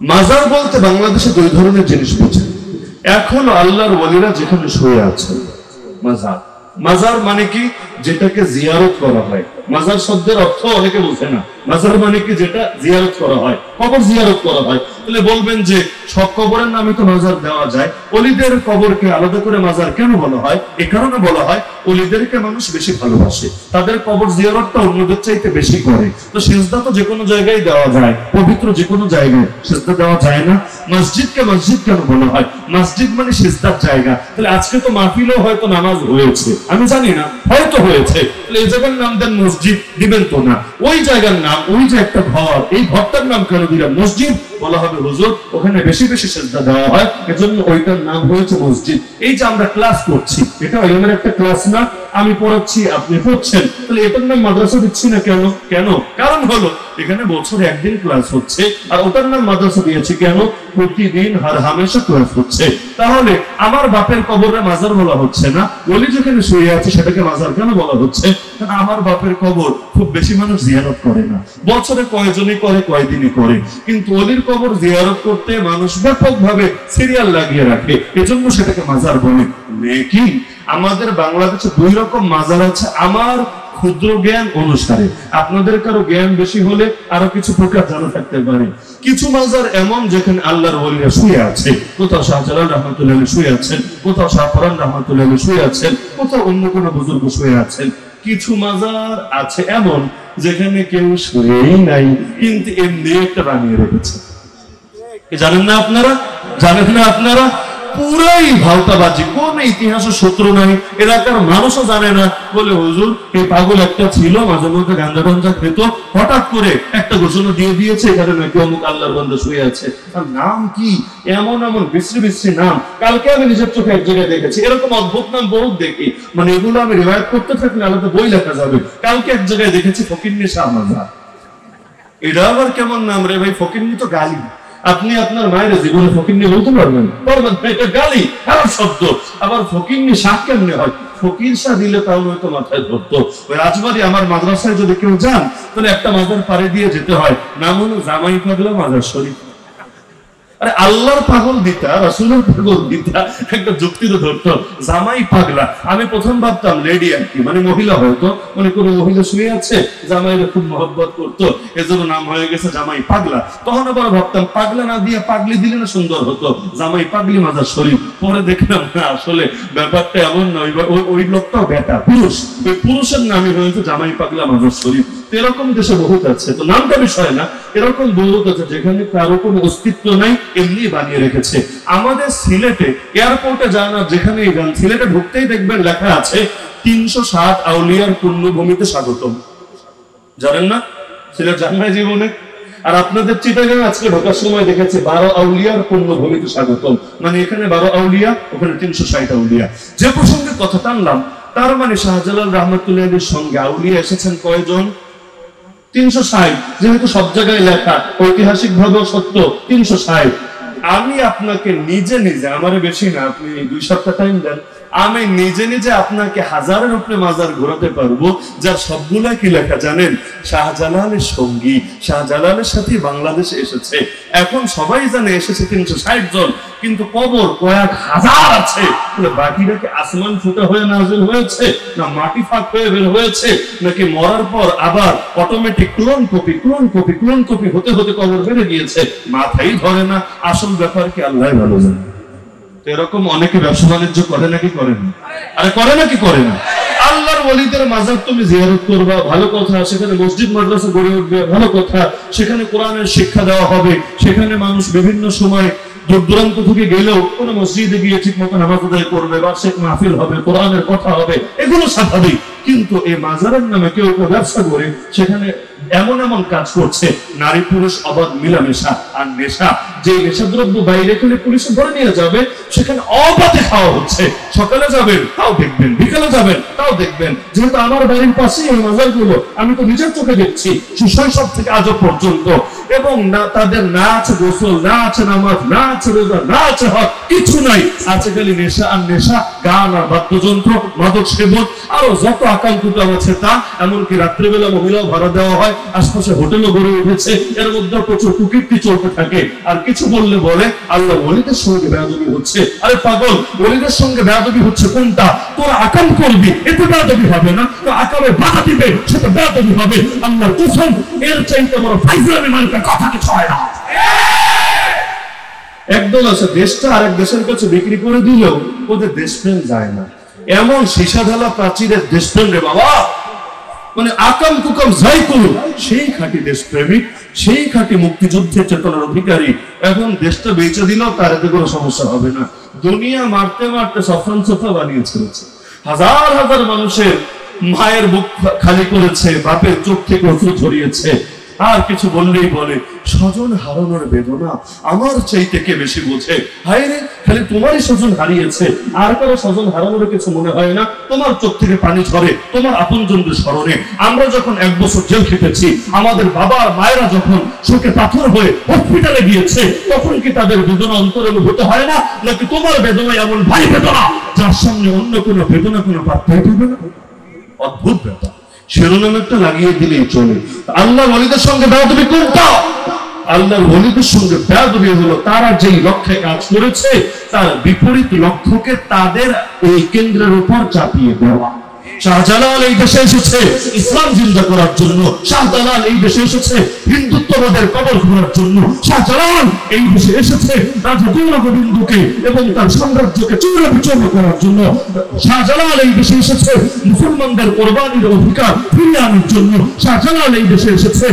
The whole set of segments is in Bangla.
মাজার বলতে বাংলাদেশে দুই ধরনের জিনিস বোঝে। এখন আল্লাহর ওয়ালিরা যেখানে শুয়ে আছে মাজার। মাজার মানে কি? যেটাকে জিয়ারত করা হয়। মাজার শব্দের অর্থ অনেকে বোঝে না। মাজার মানে কি? যেটা জিয়ারত করা হয়, কবর জিয়ারত করা হয়। তাহলে বলবেন যে সব কবরের নামে তো মাজার দেওয়া যায়, ওলিদের কবরকে আলাদা করে মাজার কেন বলা হয়? এই কারণে বলা হয় ওলিদেরকে মানুষ বেশি ভালোবাসে, তাদের কবর জিয়ারতটা অন্যদের চাইতে বেশি করে। তো সিজদা তো যে কোনো জায়গায় দেওয়া যায়, পবিত্র যে কোনো জায়গায় সিজদা দেওয়া যায় না? মসজিদকে মসজিদ কেন বলা হয়? মসজিদ মানে সিজদার জায়গা। তাহলে আজকে তো মাহফিলেও হয়তো নামাজ হয়েছে, আমি জানি না, হয়তো হয়েছে। তাহলে এই জায়গার নাম দেন মসজিদ, দিবেন তো না। ওই জায়গার নাম, ওই যে একটা ঘর, এই ঘরটার নাম কেন দিলাম মসজিদ? বলা হবে হুজুর ওখানে বেশি বেশি সিজদা দেওয়া হয়, এজন্য ওইটার নাম হয়েছে মসজিদ। এই যে আমরা ক্লাস করছি, এটা এমন একটা ক্লাস না, আমি পড়াচ্ছি আপনি পড়ছেন, তাহলে এটার নাম মাদ্রাসা দিচ্ছি না কেন? কেন? কারণ হলো এখানে বছরে একদিন ক্লাস হচ্ছে, আর ওটার নাম মাদ্রাসা দিয়েছি কেন? প্রতিদিন হার হামেশা ক্লাস হচ্ছে। তাহলে আমার বাপের কবরে মাজার বলা হচ্ছে না, ওলি যেখানে শুয়ে আছে সেটাকে মাজার কেন বলা হচ্ছে? আমার বাপের কবর খুব বেশি মানুষ জিয়ারত করে না, বছরে কয়জনই করে, কয়দিনই করে, কিন্তু ওলির কবর জিয়ারত করতে মানুষ ব্যাপকভাবে সিরিয়াল লাগিয়ে রাখে, এজন্য সেটাকে মাজার বলে। কি আমাদের বাংলাদেশে দুই রকম মাজার আছে আমার ক্ষুদ্র জ্ঞান অনুসারে। আপনাদের কারো জ্ঞান বেশি হলে আরো কিছু প্রকার জানা থাকতে পারে। কিছু মাজার এমন যেখানে আল্লাহর ওলিরা শুয়ে আছে, কোথাও শাহজালাল রহমাতুল্লাহ শুয়ে আছেন, কোথাও শাহপরান রহমাতুল্লাহ শুয়ে আছেন, কোথাও অন্য কোনো বুজুর্গ শুয়ে আছেন। কিছু মাজার আছে এমন যেখানে কেউ শুয়েই নাই, কিন্তু এমনি একটা বানিয়ে রেখেছে। জানেন না আপনারা? জানেন না আপনারা? পুরাই ভাওতাবাজি, কোন ইতিহাসের সূত্র নাই, এলাকার মানুষও জানে না। বলে হুজুর এই পাগল একটা ছিল, মাঝে মধ্যে গাঁজা টাঞ্জা খেত, হঠাৎ করে একটা ঘোষণা দিয়ে দিয়েছে এখানে নাকি অমুক আল্লাহর বান্দা শুয়ে আছে। তার নাম কি? এমন এমন বিশ্রী বিশ্রী নাম, কালকে আমি নিজের চোখে এক জায়গায় দেখেছি। এরকম অদ্ভুত নাম বহুত দেখি, মানে এগুলো আমি রিভাইভ করতে থাকলে আলাদা বই লেখা যাবে। কালকে এক জায়গায় দেখেছি ফকিন্নি শাহ মাজার। এটা আবার কেমন নাম রে ভাই? ফকিন্নি তো গালি। আপনি আপনার মায়ের জীবনে ফকিন্নি বলতে পারবেন? এটা গালি, খারাপ শব্দ। আবার ফকিন্নি শাহ কেমনে হয়? ফকির শাহ দিলে তাও হয়তো মাথায় ধরতো। ওই রাজবাড়ি আমার মাদ্রাসায় যদি কেউ যান, তাহলে একটা মাজার পাড়ে দিয়ে যেতে হয়, নাম হলো জামাই পাগলা মাজার শরীফ। আরে আল্লাহর পাগল দিতা, রাসূলের পাগল দিতা, একটা যুক্তি তো ধরতো। জামাই পাগলা, আমি প্রথম ভাবতাম লেডি আর কি, মানে মহিলা হয়তো, মানে কোনো মহিলা শুয়ে আছে, জামাইরা খুব মহব্বত করতো, এজন্য নাম হয়ে গেছে জামাই পাগলা। তখন আবার ভাবতাম পাগলা না দিয়ে পাগলি দিলে না সুন্দর হতো, জামাই পাগলি মাজার শরীফ। পরে দেখলাম না, আসলে ব্যাপারটা এমন নয়, ওই লোকটাও বেটা, পুরুষ, ওই পুরুষের নামই হয়েছে জামাই পাগলা মাজার শরীফ। এরকম দেশে বহুত আছে, তো নামটা বিষয় না, এরকম বহুত আছে যেখানে কারো কোনো অস্তিত্ব নাই, এমনি বানিয়ে রেখেছে। আমাদের সিলেটে এয়ারপোর্টে যান আর যেখানেই যান, সিলেটে ঢুকতেই দেখবেন লেখা আছে 360 আউলিয়ার পুণ্যভূমিতে স্বাগতম। জানেন না? সিলেট যান না জীবনে? আর আপনাদের চিটাগাং আজকে ঢোকার সময় দেখেছে 12 আউলিয়ার পুণ্যভূমিতে স্বাগতম, মানে এখানে 12 আউলিয়া, ওখানে 360 আউলিয়া। যে প্রসঙ্গে কথা টানলাম, তার মানে শাহজালাল রহমাতুল্লাহির সঙ্গে আউলিয়া এসেছেন কয়জন? 360। যেহেতু সব জায়গায় লেখা, ঐতিহাসিক ভাবে সত্য 360। আমি আপনাকে নিজে নিজে, আমারে বেশি না, আপনি 2 সপ্তাহ টাইম দেন, আমি নিজে নিজে আপনাকে হাজারের উপরে মাজার ঘোরাতে পারবো, যার সবগুলা কি লেখা জানেন? শাহজালালের সঙ্গী, শাহজালালের সাথে বাংলাদেশে এসেছে। এখন সবাই জানে এসেছে 360 জন, কিন্তু কবর কয়েক হাজার আছে। বাকিটা কি আসমান ফুটা হয়ে নাজিল হয়েছে, না মাটি ফাঁক হয়ে বের হয়েছে, নাকি মরার পর আবার automatic clone copy clone copy clone copy হতে হতে কবর বেড়ে গিয়েছে? মাথাই ধরে না। আসল ব্যাপার কি আল্লাহ ভালো জানে। এরকম অনেকে ব্যবসা বাণিজ্য করে নাকি করে না? আরে করে নাকি করে না? আল্লাহর ওলিদের মাজার তুমি জিয়ারত করবা, ভালো কথা, সেখানে মসজিদ মাদ্রাসা গড়ে উঠবে, ভালো কথা, সেখানে কোরআনের শিক্ষা দেওয়া হবে, সেখানে মানুষ বিভিন্ন সময় দূর দূরান্ত থেকে গেলেও কোন মসজিদে গিয়ে ঠিক মতো নামাজ আদায় করবে, বার্ষিক মাহফিল হবে, কোরআনের কথা হবে, এগুলো স্বাভাবিক। কিন্তু এই মাজারের নামে কেউ কেউ ব্যবসা করে সেখানে এমন এমন কাজ করছে, নারী পুরুষ অবাধ মিলামেশা আর নেশা। যে নেশাদ্রব্য বাইরে খেলে পুলিশে ধরে নিয়ে যাবে, সেখানে অবাধে খাওয়া হচ্ছে। সকালে যাবেন তাও দেখবেন, বিকালে যাবেন তাও দেখবেন। যেহেতু আমার বাড়ির পাশেই এই মাজারগুলো, আমি তো নিজের চোখে দেখছি শৈশব থেকে আজও পর্যন্ত। এবং না তাদের না আছে গোসল, না আছে নামাজ, না আছে রোজা, না আছে হজ, কিছু নাই। আছে খালি নেশা আর নেশা, গান আর বাদ্যযন্ত্র, মাদক সেবন, আরো যত আকাম কুকাম আছে তা, এমনকি রাত্রিবেলা মহিলাও ভাড়া দেওয়া হয়, আশপাশে হোটেলও গড়ে উঠেছে, এর মধ্যে প্রচুর কুকীর্তি চলতে থাকে। আর কিছু বললে বলে আল্লাহ ওলিদের সঙ্গে বেয়াদবি হচ্ছে। আরে পাগল, ওলিদের সঙ্গে বেয়াদবি হচ্ছে কোনটা? তোরা আকাম করবি, এতে বেয়াদবি হবে না? তো আকামে বাধা দিবে, সেটা বেয়াদবি হবে। আল্লাহর কসম, এর চাইতে বড় ফাইজলামি মার্কা কথা কিছু হয় না। একদল আছে দেশটা আরেক দেশের কাছে বিক্রি করে দিলেও ওদের দেশপ্রেম যায় না। এমন সীসা ঢালা প্রাচীরের দেশপ্রেম রে বাবা, মানে আকাম কুকাম যাই করুন সেই খাঁটি দেশপ্রেমিক, সেই খাঁটি মুক্তিযুদ্ধের চেতনার অধিকারী। এখন দেশটা বেঁচে দিলেও তার এতে কোনো সমস্যা হবে না। দুনিয়া মারতে মারতে সফরান সোফা বানিয়ে ছেড়েছে, হাজার হাজার মানুষের মায়ের বুক খালি করেছে, বাপের চোখ থেকে অশ্রু ঝরিয়েছে। আর কিছু বললেই বলে স্বজন হারানোর বেদনা আমার চাইতে কে বেশি বোঝে। হায় রে, খালি তোমারই স্বজন হারিয়েছে, আর কারো স্বজন হারানোর কিছু মনে হয় না। তোমার চোখ থেকে পানি ঝরে তোমার আপনজনদের স্মরণে। আমরা যখন 1 বছর জেল খেটেছি, আমাদের বাবা আর মায়েরা যখন শোকে পাথর হয়ে হসপিটালে গিয়েছে, তখন কি তাদের বেদনা অন্তরে অনুভূত হয় না? নাকি তোমার বেদনা এমন ভারী বেদনা যার সামনে অন্য কোনো বেদনা কোনো পাত্তাই পাবে না? অদ্ভুত ব্যাপার। শিরোনাম একটা লাগিয়ে দিলেই চলে। আল্লাহর ওলিদের সঙ্গে বেয়াদবি কোনটা? আল্লাহর ওলিদের সঙ্গে বেয়াদবি হলো তারা যেই লক্ষ্যে কাজ করেছে তার বিপরীত লক্ষ্যকে তাদের এই কেন্দ্রের উপর চাপিয়ে দেওয়া। শাহজালাল এই দেশে এসেছে ইসলাম জিন্দা করার জন্য, শাহজালাল এই দেশে এসেছে হিন্দুত্ববাদের কবর খোঁড়ার জন্য, শাহজালাল এই দেশে এসেছে রাজা গোবিন্দকে এবং তার সাম্রাজ্যকে চূর্ণ করার জন্য, শাহজালাল এই দেশে এসেছে মুসলমানদের কোরবানির অধিকার ফিরিয়ে আনার জন্য, শাহজালাল এই দেশে এসেছে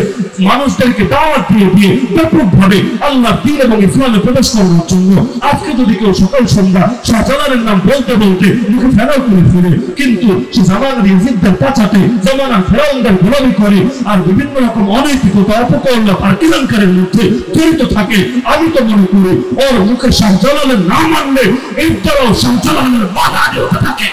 মানুষদেরকে দাওয়াত দিয়ে দিয়ে ব্যাপকভাবে আল্লাহর দ্বীন এবং ইসলামে প্রবেশ করার জন্য। আজকে যদি কেউ সকাল সন্ধ্যা শাহজালালের নাম বলতে বলতে মুখে ফেরাও করে ফেলে, কিন্তু জামানার ইজিদদের পাচাতে জামানার ফেরাউনদের গোলামি করে আর বিভিন্ন রকম অনৈতিকতা অপকর্ম আর কেলেঙ্কারের মধ্যে জড়িত থাকে, আমি তো মনে করি ওর মুখে শাহজালালের নাম আনলে এই দ্বারাও শাহজালালের বাধা হতে থাকে।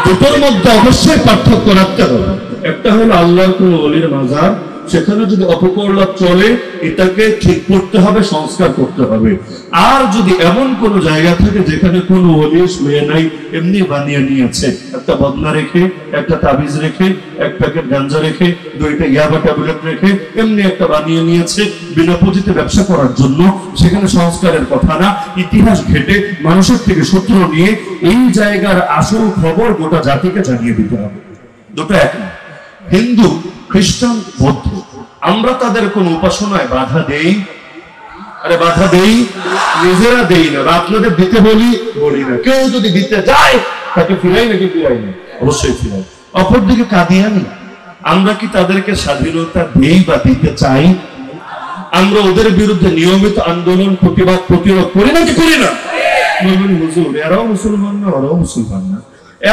দুটোর মধ্যে অবশ্যই পার্থক্য রাখতে হবে। একটা হলো আল্লাহর কোন ওলির মাজার, সেখানে যদি অপকর্ম চলে এটাকে ঠিক করতে হবে, সংস্কার করতে হবে। আর যদি এমন কোন জায়গা থাকে যেখানে কোনো ওলি শুয়ে নাই, এমনি বানিয়ে নিয়েছে, একটা বদনা রেখে, একটা তাবিজ রেখে, এক প্যাকেট গাঞ্জা রেখে, 2টা ইয়াবা ট্যাবলেট রেখে এমনি একটা বানিয়ে নিয়েছে বিনা পুঁজিতে ব্যবসা করার জন্য, সেখানে সংস্কারের কথা না, ইতিহাস ঘেটে মানুষের থেকে সূত্র নিয়ে এই জায়গার আসল খবর গোটা জাতিকে জানিয়ে দিতে হবে। দুটো এক না। হিন্দু, খ্রিস্টান, বৌদ্ধ, আমরা তাদের কোন উপাসনায় বাধা দেই? আরে বাধা দেই? নিজেরা দেই না, আপনাদের দিতে বলি না। কেউ যদি দিতে যায় তাকে ফিরাই নাকি ফিরাই না? অবশ্যই ফিরাই। অপরদিকে কাদিয়ানি, আমরা কি তাদেরকে স্বাধীনতা দেই বা দিতে চাই? আমরা ওদের বিরুদ্ধে নিয়মিত আন্দোলন, প্রতিবাদ, প্রতিরোধ করি নাকি করি না? হুজুর এরাও মুসলমান না, ওরাও মুসলমান না,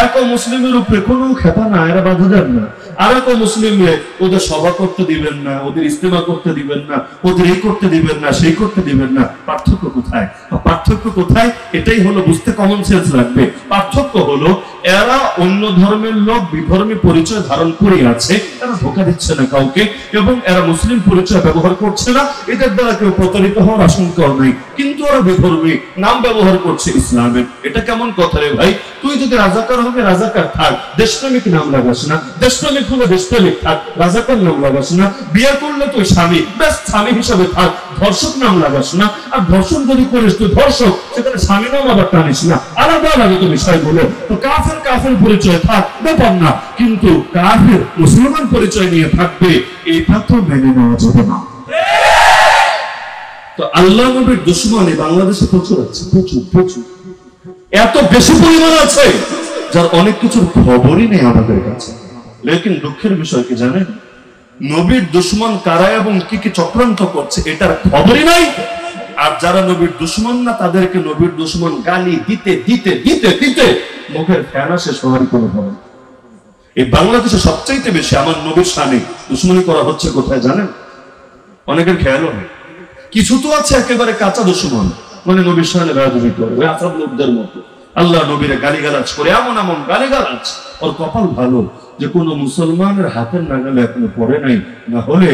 এক মুসলিমের উপরে কোনো খেপা না, এরা বাধা দেন না। আর এক মুসলিমে ওদের সভা করতে দিবেন না, ওদের ইস্তেমা করতে দিবেন না, ওদের এই করতে দিবেন না, সেই করতে দিবেন না। পার্থক্য কোথায়? পার্থক্য কোথায়? এটাই হলো বুঝতে কমন সেন্স লাগবে। পার্থক্য হলো এরা অন্য ধর্মের লোক বিধর্মী পরিচয় ধারণ করে আছে, এরা ধোঁকা দিচ্ছে না কাউকে, এবং এরা মুসলিম পরিচয় ব্যবহার করছে না, এদের দ্বারা কেউ প্রতারিত হওয়ার আশঙ্কাও নেই। কিন্তু ওরা বিধর্মী নাম ব্যবহার করছে ইসলামের। এটা কেমন কথা রে ভাই? তুই যদি রাজাকার হবে রাজাকার থাক, দেশপ্রেমিক নাম লাগাস না, দেশপ্রেমিক হলে দেশপ্রেমিক থাক, রাজাকার নাম লাগাস না। বিয়ে করলে তুই স্বামী, বেশ স্বামী হিসাবে থাক, ধর্ষক নাম লাগাস না। আর ধর্ষণ যদি করিস তুই ধর্ষক, সেখানে স্বামী নাম আবার টানিস না, আলাদা আলাদা তো বিষয়গুলো। তো কাফের কাফের পরিচয় থাক, ব্যাপার না, কিন্তু কাফের মুসলমান পরিচয় নিয়ে থাকবে, এটা তো মেনে নেওয়া যাবে না। তো আল্লাহ নবীর দুশমনী বাংলাদেশে প্রচুর আছে, প্রচুর প্রচুর, এত বেশি পরিমাণ আছে যার অনেক কিছুর খবরই নেই আমাদের কাছে। লেকিন দুঃখের বিষয় কি জানেন? নবীর দুশমন কারা এবং কি কি চক্রান্ত করছে এটার খবরই নাই। আর যারা নবীর দুশমন না তাদেরকে নবীর দুশমন গালি দিতে দিতে দিতে দিতে মুখের ফেনা শেষ হওয়ার কোনো খবর। এই বাংলাদেশে সবচাইতে বেশি আমার নবীর শানে দুশমনী করা হচ্ছে কোথায় জানেন? অনেকের খেয়ালও নেই। কিছু তো আছে একেবারে কাঁচা দুশমন, মানে নবীর শানে রাজনীতি করে ওই আসাদ লোকদের মতো, আল্লাহ নবীরে গালিগালাজ করে, এমন এমন গালিগালাজ। ওর কপাল ভালো যে কোনো মুসলমানের হাতের নাগালে এখনো পড়ে নাই, না হলে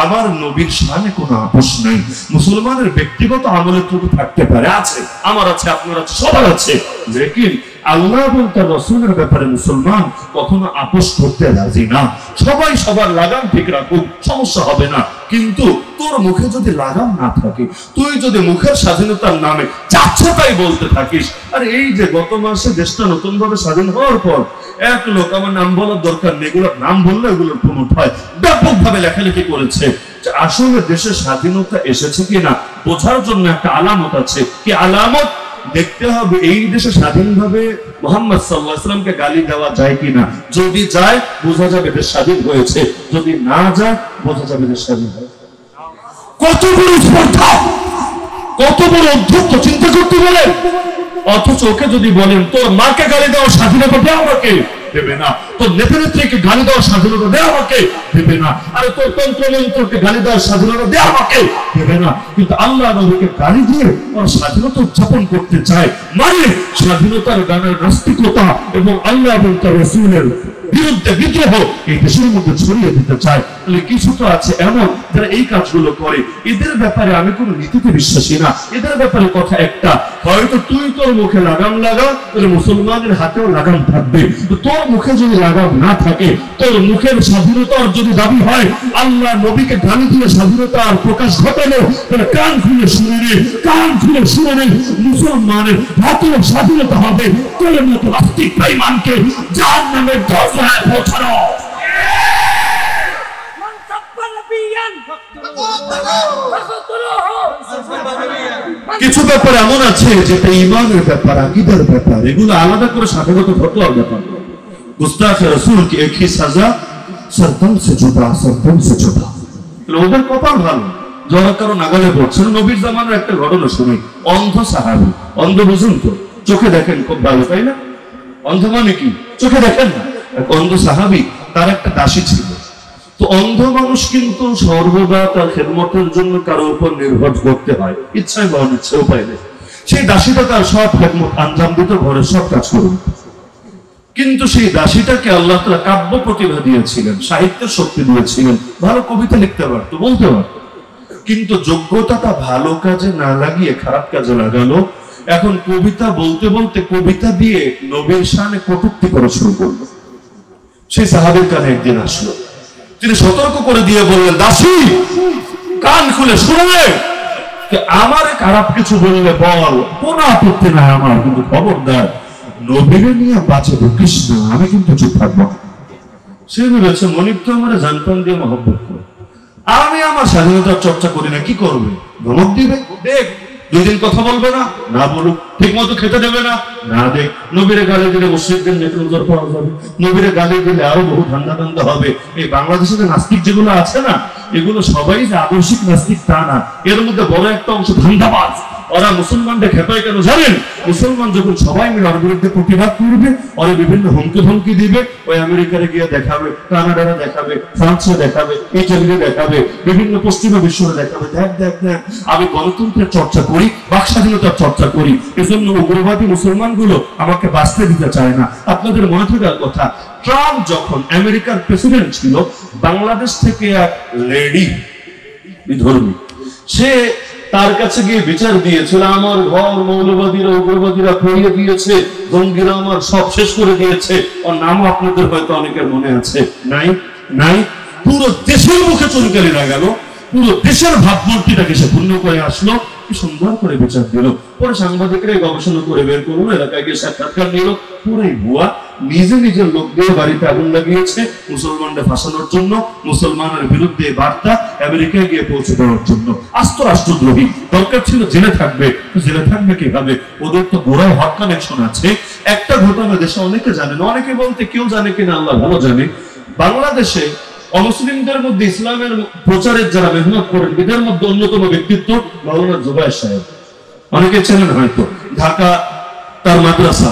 আমার নবীর শানে কোনো আপোষ নাই। মুসলমানের ব্যক্তিগত আমলের ত্রুটি থাকতে পারে, আছে, আমার আছে, আপনার আছে, সবার আছে, লেকিন আল্লাহ এবং তার রাসূলের ব্যাপারে মুসলমান কখনো আপোষ করতে রাজি না। সবাই সবার লাগাম ঠিক রাখুক, সমস্যা হবে না। কিন্তু তোর মুখে যদি লাগাম না থাকে, তুই যদি মুখের স্বাধীনতার নামে যাচ্ছে তাই বলতে থাকিস। আর এই যে গত মাসে দেশটা নতুন ভাবে স্বাধীন হওয়ার পর এক লোক, আমার নাম বলার দরকার নেই, এগুলোর নাম বললে এগুলোর প্রমোট হয়, ব্যাপকভাবে লেখালেখি করেছে যে আসলে দেশের স্বাধীনতা এসেছে কিনা বোঝার জন্য একটা আলামত আছে। কি আলামত? দেখতে হবে এই দেশে স্বাধীনভাবে মুহাম্মদ সাল্লাল্লাহু আলাইহি ওয়াসাল্লামকে গালি দেওয়া যায় কিনা। যদি যায় বোঝা যাবে দেশ স্বাধীন হয়েছে, যদি না যায় বোঝা যাবে দেশ স্বাধীন হয়েছে। কত বড় স্পর্ধা, কত বড় অধ্যক্ষ, চিন্তা করতে বলেন। অথচ ওকে যদি বলেন তোর মাকে গালি দেওয়ার স্বাধীনতা দে আমাকে, দেবে না। তোর নেতা নেত্রীকে গালি দেওয়ার স্বাধীনতা দে আমাকে, দেবে না। আরে তোর তন্ত্রমন্ত্রকে গালি দেওয়ার স্বাধীনতা দে আমাকে, দেবে না। কিন্তু আল্লাহ নবীকে গালি দিয়ে ওর স্বাধীনতা উদযাপন করতে চায়, মানে স্বাধীনতার গানের নাস্তিকতা এবং আল্লাহ এবং তার রাসূলের বিরুদ্ধে বিদ্রোহ এই দেশের মধ্যে ছড়িয়ে দিতে চায়। তাহলে কিছু তো আছে এমন যারা এই কাজগুলো করে। এদের ব্যাপারে আমি কোনো নীতিতে বিশ্বাসী না। এদের ব্যাপারে কথা একটা, হয়তো তুই তোর মুখে লাগাম লাগা, তাহলে মুসলমানের হাতেও লাগাম থাকবে। তোর মুখে যদি লাগাম না থাকে, তোর মুখের স্বাধীনতার যদি দাবি হয় আল্লাহ নবীকে গালি দিয়ে স্বাধীনতার প্রকাশ ঘটানো, তাহলে কান খুলে শুনে নে, কান খুলে শুনে নে, মুসলমানের হাতেও স্বাধীনতা হবে। তোর মতো আস্তিক বেঈমানকে জাহান্নামের দরজায় পৌঁছানো। কিছু ব্যাপার এমন আছে যেটা ঈমানের ব্যাপার, আকীদার ব্যাপার, এগুলো আলাদা করে সাধারণত ফতোয়ার ব্যাপার। গুস্তাখে রাসূল কি এক হি সাজা, সরদম সে জুদা, সরদম সে জুদা। ওদের কপাল ভালো, যারা কারো নাগালে পড়ছে। নবীর জামানের একটা ঘটনা শুনি। অন্ধ সাহাবী, অন্ধ বুঝুন তো, চোখে দেখেন খুব ভালো, তাই না? অন্ধ মানে কি? চোখে দেখেন না। এক অন্ধ সাহাবী, তার একটা দাসী ছিল। তো অন্ধ মানুষ কিন্তু সর্বদা তার খেদমতের জন্য কারো উপর নির্ভর করতে হয়, ইচ্ছায় বা অনিচ্ছায়, উপায় নেই। সেই দাসীটা তার সব খেদমত আঞ্জাম দিত, ঘরের সব কাজ করুন। কিন্তু সেই দাসীটাকে আল্লাহ তাআলা কাব্য প্রতিভা দিয়েছিলেন, সাহিত্যের শক্তি দিয়েছিলেন, ভালো কবিতা লিখতে পারতো, বলতে পারতো। কিন্তু যোগ্যতাটা ভালো কাজে না লাগিয়ে খারাপ কাজে লাগালো। এখন কবিতা বলতে বলতে কবিতা দিয়ে নবীর শানে কটূক্তি করা শুরু করলো। সেই সাহাবীর কানে একদিন আসলো, তিনি সতর্ক করে দিয়ে বললেন, দাসী কান খুলে শুনে, আমার খারাপ কিছু বললে বল, কোনো আপত্তি নাই আমার, কিন্তু খবরদার নবীরে নিয়ে বাঁচে ঢুকিস না, আমি কিন্তু চুপ থাকবো। সে ভেবেছে মনিব তো আমার জানতাম দিয়ে মহব্বত করে, আমি আমার স্বাধীনতার চর্চা করি না, কি করবে? ধমক দিবে, দেখ 2 দিন কথা বলবে না, না বলুক, ঠিক মতো খেতে দেবে না, না দেখ। নবীরে গালি দিলে মুশরিকদের নেতৃত্ব পাওয়া যাবে, নবীরে গালি দিলে আরো বহু ধান্দা ধান্দা হবে। এই বাংলাদেশে যে নাস্তিক যেগুলো আছে না, এগুলো সবাই যে আদর্শিক নাস্তিক তা না, এর মধ্যে বড় একটা অংশ ধান্দাবাজ। ওরা মুসলমানদের খেপায় কেন জানেন? মুসলমান যখন সবাই মিলে ওর বিরুদ্ধে প্রতিবাদ করবে, ওরা বিভিন্ন হুমকি ধমকি দিবে, ওই আমেরিকারে গিয়ে দেখাবে, কানাডারে দেখাবে, ফ্রান্সে দেখাবে, ইটালিতে দেখাবে, বিভিন্ন পশ্চিমা বিশ্বে দেখাবে, দেখ দেখ দেখ আমি গণতন্ত্রের চর্চা করি, বাক স্বাধীনতার চর্চা করি, এজন্য উগ্রবাদী মুসলমানগুলো আমাকে বাঁচতে দিতে চায় না। আপনাদের মনে থাকার কথা, ট্রাম্প যখন আমেরিকার প্রেসিডেন্ট ছিল, বাংলাদেশ থেকে এক লেডি বিধর্মী, সে তার কাছে গিয়ে বিচার দিয়েছিল, আমার ঘর মৌলবাদীরা উগ্রবাদীরা খড়িয়ে দিয়েছে, জঙ্গিরা আমার সব শেষ করে দিয়েছে। ওর নামও আপনাদের হয়তো অনেকের মনে আছে, নাই নাই। পুরো দেশের মুখে চুনকালি লাগাল, পুরো দেশের ভাবমূর্তিটাকে সে পূর্ণ করে আসলো, কি সুন্দর করে বিচার দিল। পরে সাংবাদিকরা গবেষণা করে বের করলো, এলাকায় গিয়ে সাক্ষাৎকার নিল, পুরোই ভুয়া। নিজে নিজের লোক দিয়ে বাড়িতে আগুন লাগিয়েছে মুসলমানদের ফাঁসানোর জন্য, মুসলমানের বিরুদ্ধে বার্তা আমেরিকায় গিয়ে পৌঁছে দেওয়ার জন্য। আস্ত রাষ্ট্রদ্রোহী, দরকার ছিল জেলে থাকবে, জেলে থাকবে কিভাবে? ওদের তো গোড়ায় হক কানেকশন আছে। একটা ঘটনা দেশে অনেকে জানে না, অনেকে বলতে কেউ জানে কিনা আল্লাহ ভালো জানে। বাংলাদেশে অমুসলিমদের মধ্যে ইসলামের প্রচারের যারা মেহনত করেন, এদের মধ্যে অন্যতম ব্যক্তিত্ব মাওলানা জুবায়ের সাহেব, অনেকে চেনেন হয়তো, ঢাকা তার মাদ্রাসা।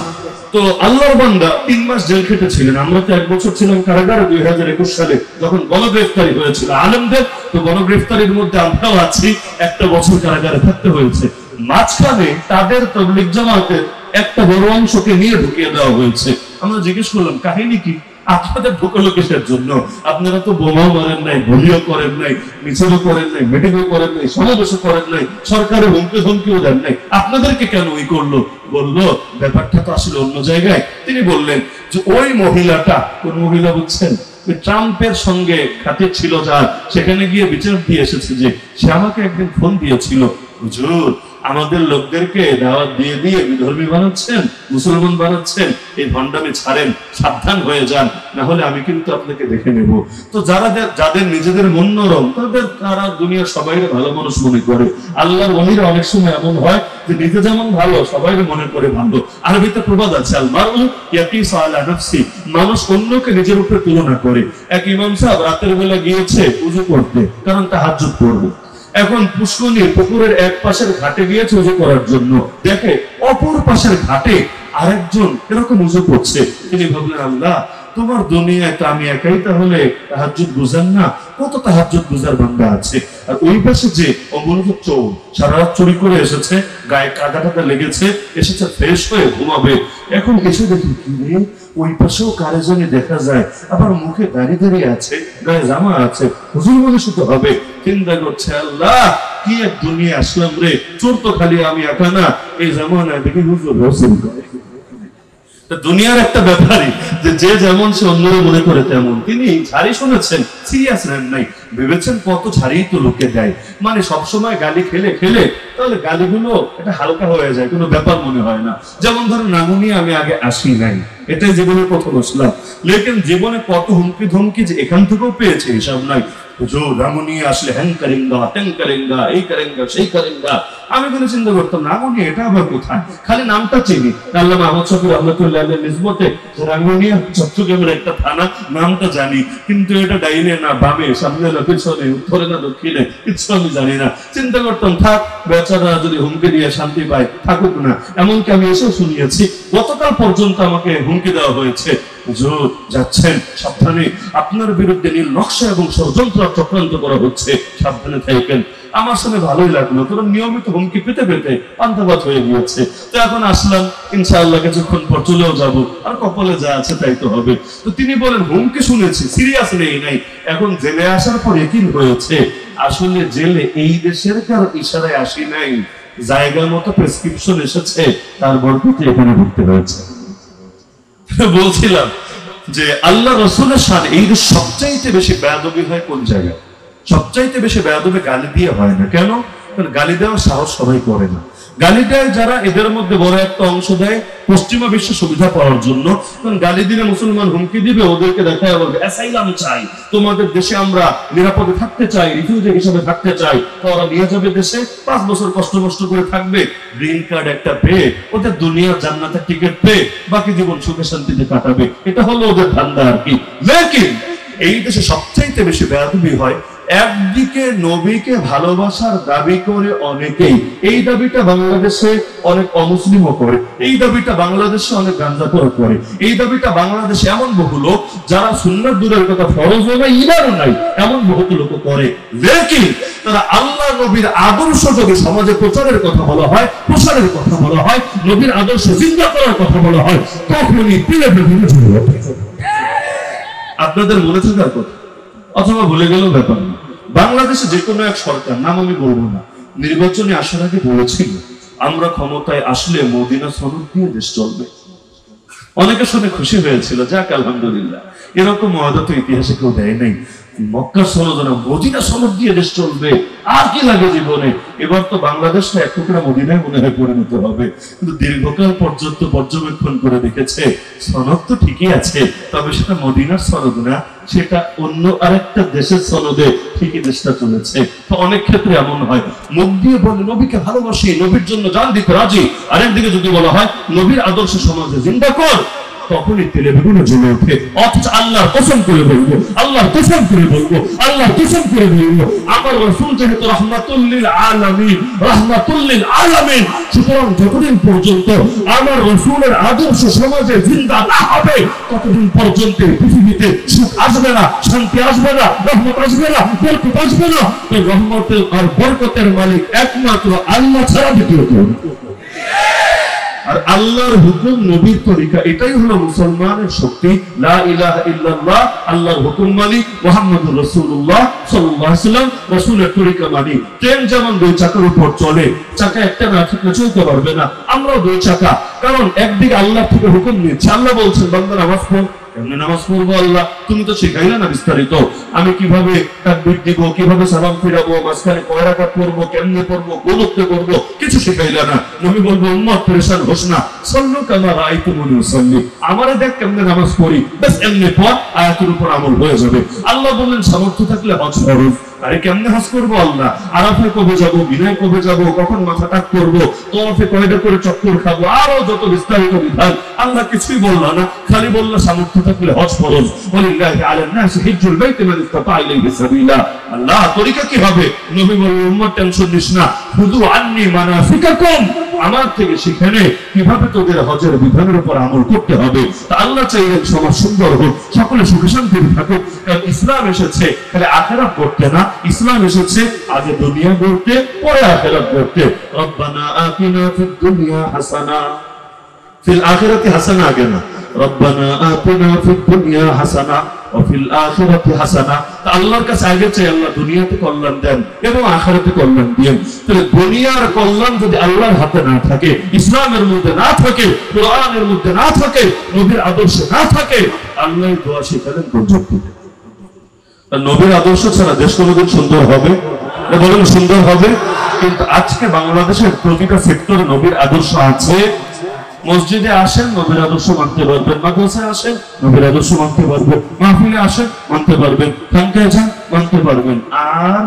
তো আল্লাহর বান্দা 3 মাস জেল খেটেছিলেন। আমরা তো 1 বছর ছিলাম কারাগারে 2021 সালে, যখন গণগ্রেফতারি হয়েছিল আলেমদের। তো গণগ্রেফতারির মধ্যে আমরাও আছি, 1 বছর কারাগারে থাকতে হয়েছে। মাঝখানে তাদের তাবলীগ জামাতের একটা বড় অংশকে নিয়ে ঢুকিয়ে দেওয়া হয়েছে। আমরা জিজ্ঞেস করলাম কাহিনী কি, আপনাদের ঢুকালো কিসের জন্য? আপনারা তো বোমাও মারেন নাই, গুলিও করেন নাই, মিছিলও করেন নাই, মিটিংও করেন নাই, সমাবেশও করেন নাই, সরকারের হুমকি ধমকিও দেন নাই, আপনাদেরকে কেন ওই করলো? বললো ব্যাপারটা তো আসলে অন্য জায়গায়। তিনি বললেন যে ওই মহিলাটা, কোন মহিলা বুঝছেন? ট্রাম্পের সঙ্গে খাতির ছিল যার, সেখানে গিয়ে বিচার দিয়ে এসেছে যে সে আমাকে একদিন ফোন দিয়েছিল, হুজুর আমাদের লোকদেরকে দাওয়াত দিয়ে দিয়ে বিধর্মী বানাচ্ছেন, মুসলমান বানাচ্ছেন, এই ভণ্ডামি ছাড়েন, সাবধান হয়ে যান, না হলে আমি কিন্তু আপনাকে দেখে নেব। তো যাদের নিজেদের মন নরম তারা দুনিয়ার সবাই ভালো মানুষ মনে করে। আল্লাহর ওলিরা অনেক সময় এমন হয় যে নিজে যেমন ভালো সবাই মনে করে ভালো। আরবিতে প্রবাদ আছে, আল মারউ ইয়াকিসু আলা নাফসি, মানুষ অন্যকে নিজের উপরে তুলনা করে। এক ইমাম সাহেব রাতের বেলা গিয়েছে ওযু করতে, কারণ তাহাজ্জুদ পড়বে। এখন পুষ্করণীর পুকুরের এক পাশের ঘাটে গিয়েছে ওযু করার জন্য, দেখে অপর পাশের ঘাটে আরেকজন এরকম ওযু করছে। তিনি ভাবলেন আল্লাহ তোমার দুনিয়ায় তো আমি একাই তাহলে তাহাজ্জুদ গুজার না, কত তাহাজ্জুদ গুজার বান্দা আছে। আর ওই পাশে যে অমনোযোগ চোর, সারা রাত চুরি করে এসেছে, গায়ে কাদা টাদা লেগেছে, এসেছে ফ্রেশ হয়ে ঘুমাবে, এখন এসে দেখি ওই পাশেও কারে জানি দেখা যায় আবার মুখে দাঁড়িয়ে দাঁড়িয়ে আছে, গায়ে জামা আছে, হুজুর মনে শুধু হবে। চিন্তা করছে আল্লাহ কি এক দুনিয়া আসলাম রে, চোর তো খালি আমি একা না, এই জামানায় দেখি হুজুর রসুল করে। দুনিয়ার একটা ব্যাপারই যে যেমন সে অন্যরা মনে করে তেমন। তিনি ঝাড়ি শুনেছেন, সিরিয়াস নেন নাই, ভেবেছেন কত ঝাড়ি তো লোকে দেয়, মানে সবসময় গালি খেলে খেলে তাহলে গালিগুলো এটা হালকা হয়ে যায়, কোনো ব্যাপার মনে হয় না। যেমন ধরুন নামুনি আমি আগে আসি নাই, এটাই জীবনের প্রথম আসলাম, লেকিন জীবনে কত হুমকি ধমকি যে এখান থেকেও পেয়েছে হিসাব নাই। হুজুর রামুনি আসলে হ্যাং করেঙ্গা, ট্যাং করেঙ্গা, এই করেঙ্গা, সেই করেঙ্গা। আমি কোনো চিন্তা করতাম রাঙ্গুনিয়া এটা আবার কোথায়, খালি নামটা চিনি। আল্লামা আহমদ শফি রহমাতুল্লাহ আলাইহির নিসবতে রাঙ্গুনিয়া চট্টগ্রামের একটা থানা, নামটা জানি, কিন্তু এটা ডাইনে না বামে, সামনে না পিছনে, উত্তরে না দক্ষিণে, কিছু আমি জানি না। চিন্তা করতাম থাক বেচারা যদি হুমকি দিয়ে শান্তি পায় থাকুক না। এমনকি আমি এসেও শুনিয়েছি গতকাল পর্যন্ত আমাকে হুমকি দেওয়া হয়েছে, হুজুর যাচ্ছেন সাবধানে, আপনার বিরুদ্ধে নীল নকশা এবং ষড়যন্ত্র চক্রান্ত করা হচ্ছে, সাবধানে থাকেন। আমার সাথে ভালোই লাগলো, কারণ নিয়মিত হুমকি পেতে পেতে পান্তাভাত হয়ে গিয়েছে। তো এখন আসলাম, ইনশাআল্লাহ কিছুক্ষণ পর চলেও যাবো, আর কপালে যা আছে তাই তো হবে। তো তিনি বলেন হুমকি শুনেছি, সিরিয়াস নেই নাই। এখন জেলে আসার পর একই হয়েছে, আসলে জেলে এই দেশের কারো ইশারায় আসি নাই, জায়গা মতো প্রেসক্রিপশন এসেছে, তার বরকতে এখানে ঢুকতে হয়েছে। বলছিলাম যে আল্লাহ রাসূলের শানে এই সবচাইতে বেশি বেয়াদবি হয় কোন জায়গায়? সবচাইতে বেশি বেয়াদবি গালি দিয়ে হয় না। কেন? কারণ গালি দেওয়ার সাহস সবাই করে না। গালি দেয় যারা, এদের মধ্যে বড় একটা অংশ দেয় পশ্চিমা বিশ্ব সুবিধা পাওয়ার জন্য। কারণ গালি দিলে মুসলমান হুমকি দিবে, ওদেরকে দেখায় বলবে অ্যাসাইলাম চাই, তোমাদের দেশে আমরা নিরাপদে থাকতে চাই, রিফিউজি হিসেবে থাকতে চাই। তো ওরা নিয়ে যাবে দেশে, 5 বছর কষ্ট করে থাকবে, গ্রিন কার্ড একটা পেয়ে ওদের দুনিয়ার জান্নাতের টিকিট পেয়ে বাকি জীবন সুখে শান্তিতে কাটাবে। এটা হলো ওদের ধান্দা আর কি। লেকিন এই দেশে সবচাইতে বেশি বেয়াদবি হয় একদিকে নবীকে ভালোবাসার দাবি করে অনেকেই, এই দাবিটা বাংলাদেশে অনেক অমুসলিমও করে, এই দাবিটা বাংলাদেশে অনেক গাঁজাখোর করে, এই দাবিটা বাংলাদেশে এমন বহু লোক যারা সুন্নাত দূরের কথা ফরজ হবে ইমানও নাই এমন বহুত লোক করে। লেকিন তারা আল্লাহ নবীর আদর্শ যদি সমাজে প্রচারের কথা বলা হয়, প্রসারের কথা বলা হয়, নবীর আদর্শ জিন্দা করার কথা বলা হয়, তখনই পিলে বিভিন্ন ঝুড়ে আপনাদের মনে থাকার কথা অথবা ভুলে গেলেও ব্যাপার না। বাংলাদেশে যে কোনো এক সরকার, নাম আমি বলবো না, নির্বাচনে আসার আগে বলেছিল আমরা ক্ষমতায় আসলে মদিনা সনদ দিয়ে দেশ চলবে। অনেকে শুনে খুশি হয়েছিল, যাক আলহামদুলিল্লাহ, এরকম ওয়াদা তো ইতিহাসে কেউ দেয় নাই। মক্কা সনদ না, মদিনা সনদ দিয়ে দেশ চলবে, আর কি লাগে জীবনে। এবার তো বাংলাদেশটা এক টুকরা মদিনায় মনে হয় পরিণত হবে। কিন্তু দীর্ঘকাল পর্যন্ত পর্যবেক্ষণ করে দেখেছে সনদ তো ঠিকই আছে, তবে সেটা মদিনার সনদ না, সেটা অন্য আরেকটা দেশের সনদে ঠিকই দেশটা চলেছে। তো অনেক ক্ষেত্রে এমন হয়, মুখ দিয়ে বলে নবীকে ভালোবাসি, নবীর জন্য জান দিতে রাজি, আরেকদিকে যদি বলা হয় নবীর আদর্শ সমাজে জিন্দা কর, তখনই তেলে বেগুনে জ্বলে ওঠে। অথচ আল্লাহর কসম করে বলবো, আল্লাহর কসম করে বলবো, আল্লাহর কসম করে বলবো, আমার রাসূল যেহেতু রাহমাতুল লিল আলামিন, রাহমাতুল লিল আলামিন, সুতরাং যতদিন পর্যন্ত আমার রাসূলের আদর্শ সমাজে জিন্দা না হবে ততদিন পর্যন্ত পৃথিবীতে সুখ আসবে না, শান্তি আসবে না, রহমত আসবে না, বরকত আসবে না। এই রহমতের আর বরকতের মালিক একমাত্র আল্লাহ ছাড়া দ্বিতীয় কেউ। আর আল্লাহর হুকুম নবীর তরিকা, এটাই হলো মুসলমানের শক্তি। লা ইলাহা ইল্লাল্লাহ, আল্লাহর হুকুম মানি, মুহাম্মদুর রাসূলুল্লাহ সাল্লাল্লাহু আলাইহি ওয়াসাল্লাম রাসূলের তরিকা মানি। ট্রেন যেমন দুই চাকার উপর চলে, চাকা একটা না থাকলে চলতে পারবে না, আমরাও দুই চাকা। কারণ একদিকে আল্লাহ থেকে হুকুম নিচ্ছে, আল্লাহ বলছেন বান্দা নামাজ পড়। কেমনে নামাজ পড়বো আল্লাহ? তুমি তো শিখাইলে না বিস্তারিত। আমি কিভাবে তাকবীর দিব, কিভাবে সালাম ফিরাবো, মাঝখানে কয় রাকাত পড়বো, কেমনে পড়বো, কোনতে পড়বো, কিছু শিখাইলে না। নবী বলবো উম্মত পেরেশান হোস না, সাল্লু কামা রাআইতুমুনি উসাল্লি, আমারে দেখ কেমনে নামাজ পড়ি, বাস এমনি পড়, আয়াতের উপর আমল হয়ে যাবে। আল্লাহ বললেন সামর্থ্য থাকলে হজ ফরজ। আরে কেমনে হজ করবো আল্লাহ? আরাফায় কবে যাবো, মিনায় কবে যাবো, কখন মাথা টাক করবো, তওয়াফে কয়টা করে চক্কর খাবো, আরো যত বিস্তারিত বিধান আল্লাহ কিছুই বললো না, খালি বললো সামর্থ্য থাকলে হজ ফরজ। ওয়ালিল্লাহি আলান নাসি হিজ্জুল বাইতি মান ইসতাতা ইলাইহি সাবিলা। আল্লাহ তরিকা কি হবে? নবী বললেন উম্মত টেনশন নিস না, খুযু আন্নী মানাসিকাকুম, আমার থেকে শিখে নে কিভাবে তোদের হজের বিধানের উপর আমল করতে হবে। তা আল্লাহ চাইলেন সমাজ সুন্দর হোক, সকলে সুখে শান্তিতে থাকুক। কারণ ইসলাম এসেছে তাহলে আখিরাত করতে না, ইসলাম এসেছে আগে দুনিয়া গড়তে পরে আখিরাত গড়তে। রব্বানা আতিনা ফিদ দুনিয়া হাসানা ফিল আখিরাতি হাসানা, আগে না রব্বানা আতিনা ফিদ দুনিয়া হাসানা ওয়া ফিল আখিরাতি হাসানা। তা আল্লাহর কাছে আগে চাই আল্লাহ দুনিয়াতে কল্যাণ দেন এবং আখিরাতে কল্যাণ দেন। তাহলে দুনিয়ার কল্যাণ যদি আল্লাহর হাতে না থাকে, ইসলামের মধ্যে না থাকে, কোরআনের মধ্যে না থাকে, নবীর আদর্শে না থাকে, আল্লাহ দোয়া শিখালেন প্রযুক্তি। নবীর আদর্শ ছাড়া দেশ কোনোদিন সুন্দর হবে? বলেন সুন্দর হবে। কিন্তু আজকে বাংলাদেশের প্রতিটা সেক্টরে নবীর আদর্শ আছে। মসজিদে আসেন নবীর আদর্শ মানতে পারবেন, মাদ্রাসায় আসেন নবীর আদর্শ মানতে পারবেন, মাহফিলে আসেন মানতে পারবেন, খানকায় যান মানতে পারবেন। আর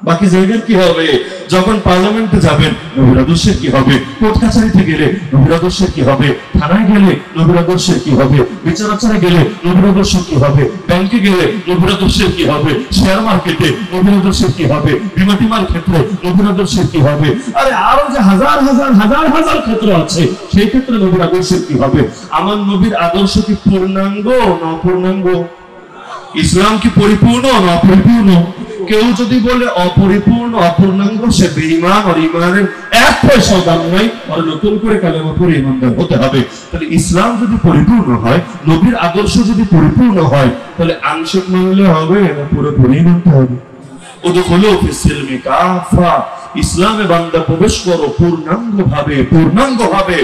বাকি জায়গার কি হবে? যখন পার্লামেন্টে যাবেন নবীর আদর্শের কি হবে? কোর্ট কাছারিতে গেলে নবীর আদর্শের কি হবে? থানায় গেলে নবীর আদর্শের কি হবে? বিচার আচারে গেলে নবীর আদর্শের কি হবে? ব্যাংকে গেলে নবীর আদর্শের কি হবে? শেয়ার মার্কেটে নবীর আদর্শের কি হবে? বিমা টিমার ক্ষেত্রে নবীর আদর্শের কি হবে? আরে আরো যে হাজার হাজার হাজার হাজার ক্ষেত্র আছে, সেই ক্ষেত্রে নবীর আদর্শের কি হবে? আমার নবীর আদর্শ কি পূর্ণাঙ্গ না অপূর্ণাঙ্গ? ইসলাম কি পরিপূর্ণ না অপরিপূর্ণ? কেউ যদি বলে অপরিপূর্ণ অপূর্ণাঙ্গ, সে বেঈমান, আর ঈমানের এক পয়সাও দাম নাই, আর নতুন করে কালেমা পড়ে ঈমানদার হতে হবে। তাহলে ইসলাম যদি পরিপূর্ণ হয়, নবীর আদর্শ যদি পরিপূর্ণ হয়, তাহলে আংশিক মানলে হবে না পুরোপুরি মানতে হবে? উদখুলু ফিস সিলমি কাফা, ইসলামে বান্দা প্রবেশ করো পূর্ণাঙ্গ ভাবে।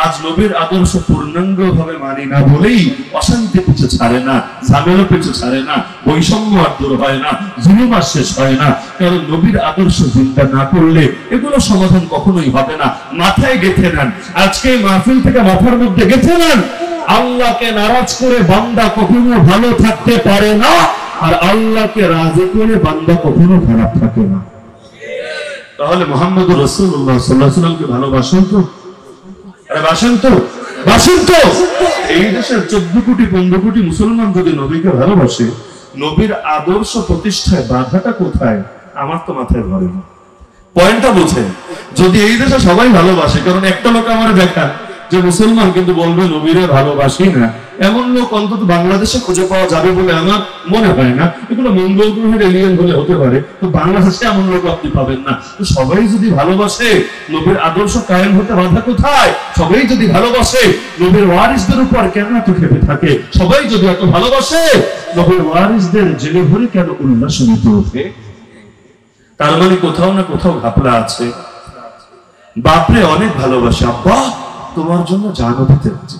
আজ নবীর আদর্শ পূর্ণাঙ্গ ভাবে মানি না বলেই অশান্তি পিছু ছাড়ে না, ঝামেলা পিছু ছাড়ে না, বৈষম্য আর দূর হয় না, জুলুম আর শেষ হয় না। কারণ নবীর আদর্শ চিন্তা না করলে এগুলো সমাধান কখনোই হবে না। মাথায় গেঁথে নেন, আজকে মাহফিল থেকে মাথার মধ্যে গেঁথে নেন, আল্লাহকে নারাজ করে বান্দা কখনো ভালো থাকতে পারে না, আর আল্লাহকে রাজি করে বান্দা কখনো খারাপ থাকে না। তাহলে মুহাম্মদুর রাসূলুল্লাহ সাল্লাল্লাহু আলাইহি ওয়াসাল্লামকে ভালোবাসেন তো? আরে বাসেন তো? এই দেশের 14 কোটি 15 কোটি মুসলমান যদি নবীকে ভালোবাসে, নবীর আদর্শ প্রতিষ্ঠায় বাধাটা কোথায়? আমার তো মাথায় ধরে না। পয়েন্টটা বুঝেন। যদি এই দেশে সবাই ভালোবাসে, কারণ একটা লোক আমার দেখা যে মুসলমান কিন্তু বলবে নবীরে ভালোবাসি না, এমন লোক অন্তত বাংলাদেশে খুঁজে পাওয়া যাবে বলে আমার মনে হয় না। এগুলো মঙ্গল গ্রহের এলিয়েন হলে হতে পারে, তো বাংলাদেশে এমন লোক আপনি পাবেন না। তো সবাই যদি ভালোবাসে, নবীর আদর্শ কায়েম হতে বাধা কোথায়? সবাই যদি ভালোবাসে, নবীর ওয়ারিসদের উপর কেন এত খেপে থাকে? সবাই যদি এত ভালোবাসে, নবীর ওয়ারিসদের জেলে ভরে কেন উল্লাসিত ওঠে? তার মানে কোথাও না কোথাও ঘাপলা আছে। বাপরে অনেক ভালোবাসে, আব্বা তোমার জন্য জানও দিতে হচ্ছে।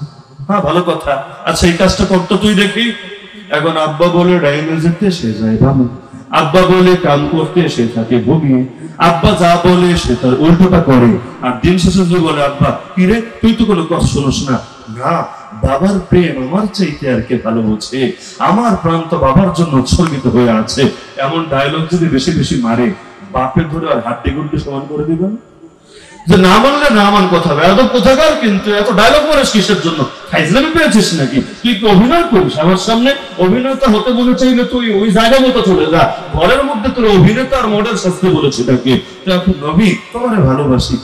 হ্যাঁ ভালো কথা, আচ্ছা এই কাজটা করতো তুই দেখি। এখন আব্বা বলে ডাইনে যেতে, সে যায় বামে। আব্বা বলে কাম করতে, সে থাকে ঘুমিয়ে। আব্বা যা বলে সে তার উল্টোটা করে। আর দিন শেষে যে বলে আব্বা কিরে তুই তো কোনো কথা শোনোস না। না, বাবার প্রেম আমার চাইতে আর কে ভালো বোঝে? আমার প্রাণ তো বাবার জন্য উৎসর্গিত হয়ে আছে। এমন ডায়লগ যদি বেশি বেশি মারে, বাপের ধরে আর হাড্ডি গুড্ডি সমান করে দিবেন। যে না মানলে না মান কথা হবে, এত কোথাকার কিন্তু এত ডায়লগ মারিস কিসের জন্য? ফাইজলামি পেয়েছিস নাকি? তুই কি অভিনয় করিস আমার সামনে? অভিনেতা হতে মনে চাইলে তুই ওই জায়গা মতো চলে যা। ঘরের মধ্যে তোর অভিনেতা আর মডেল শাস্তি বলেছে তাকে। নবী তোমারে ভালোবাসি,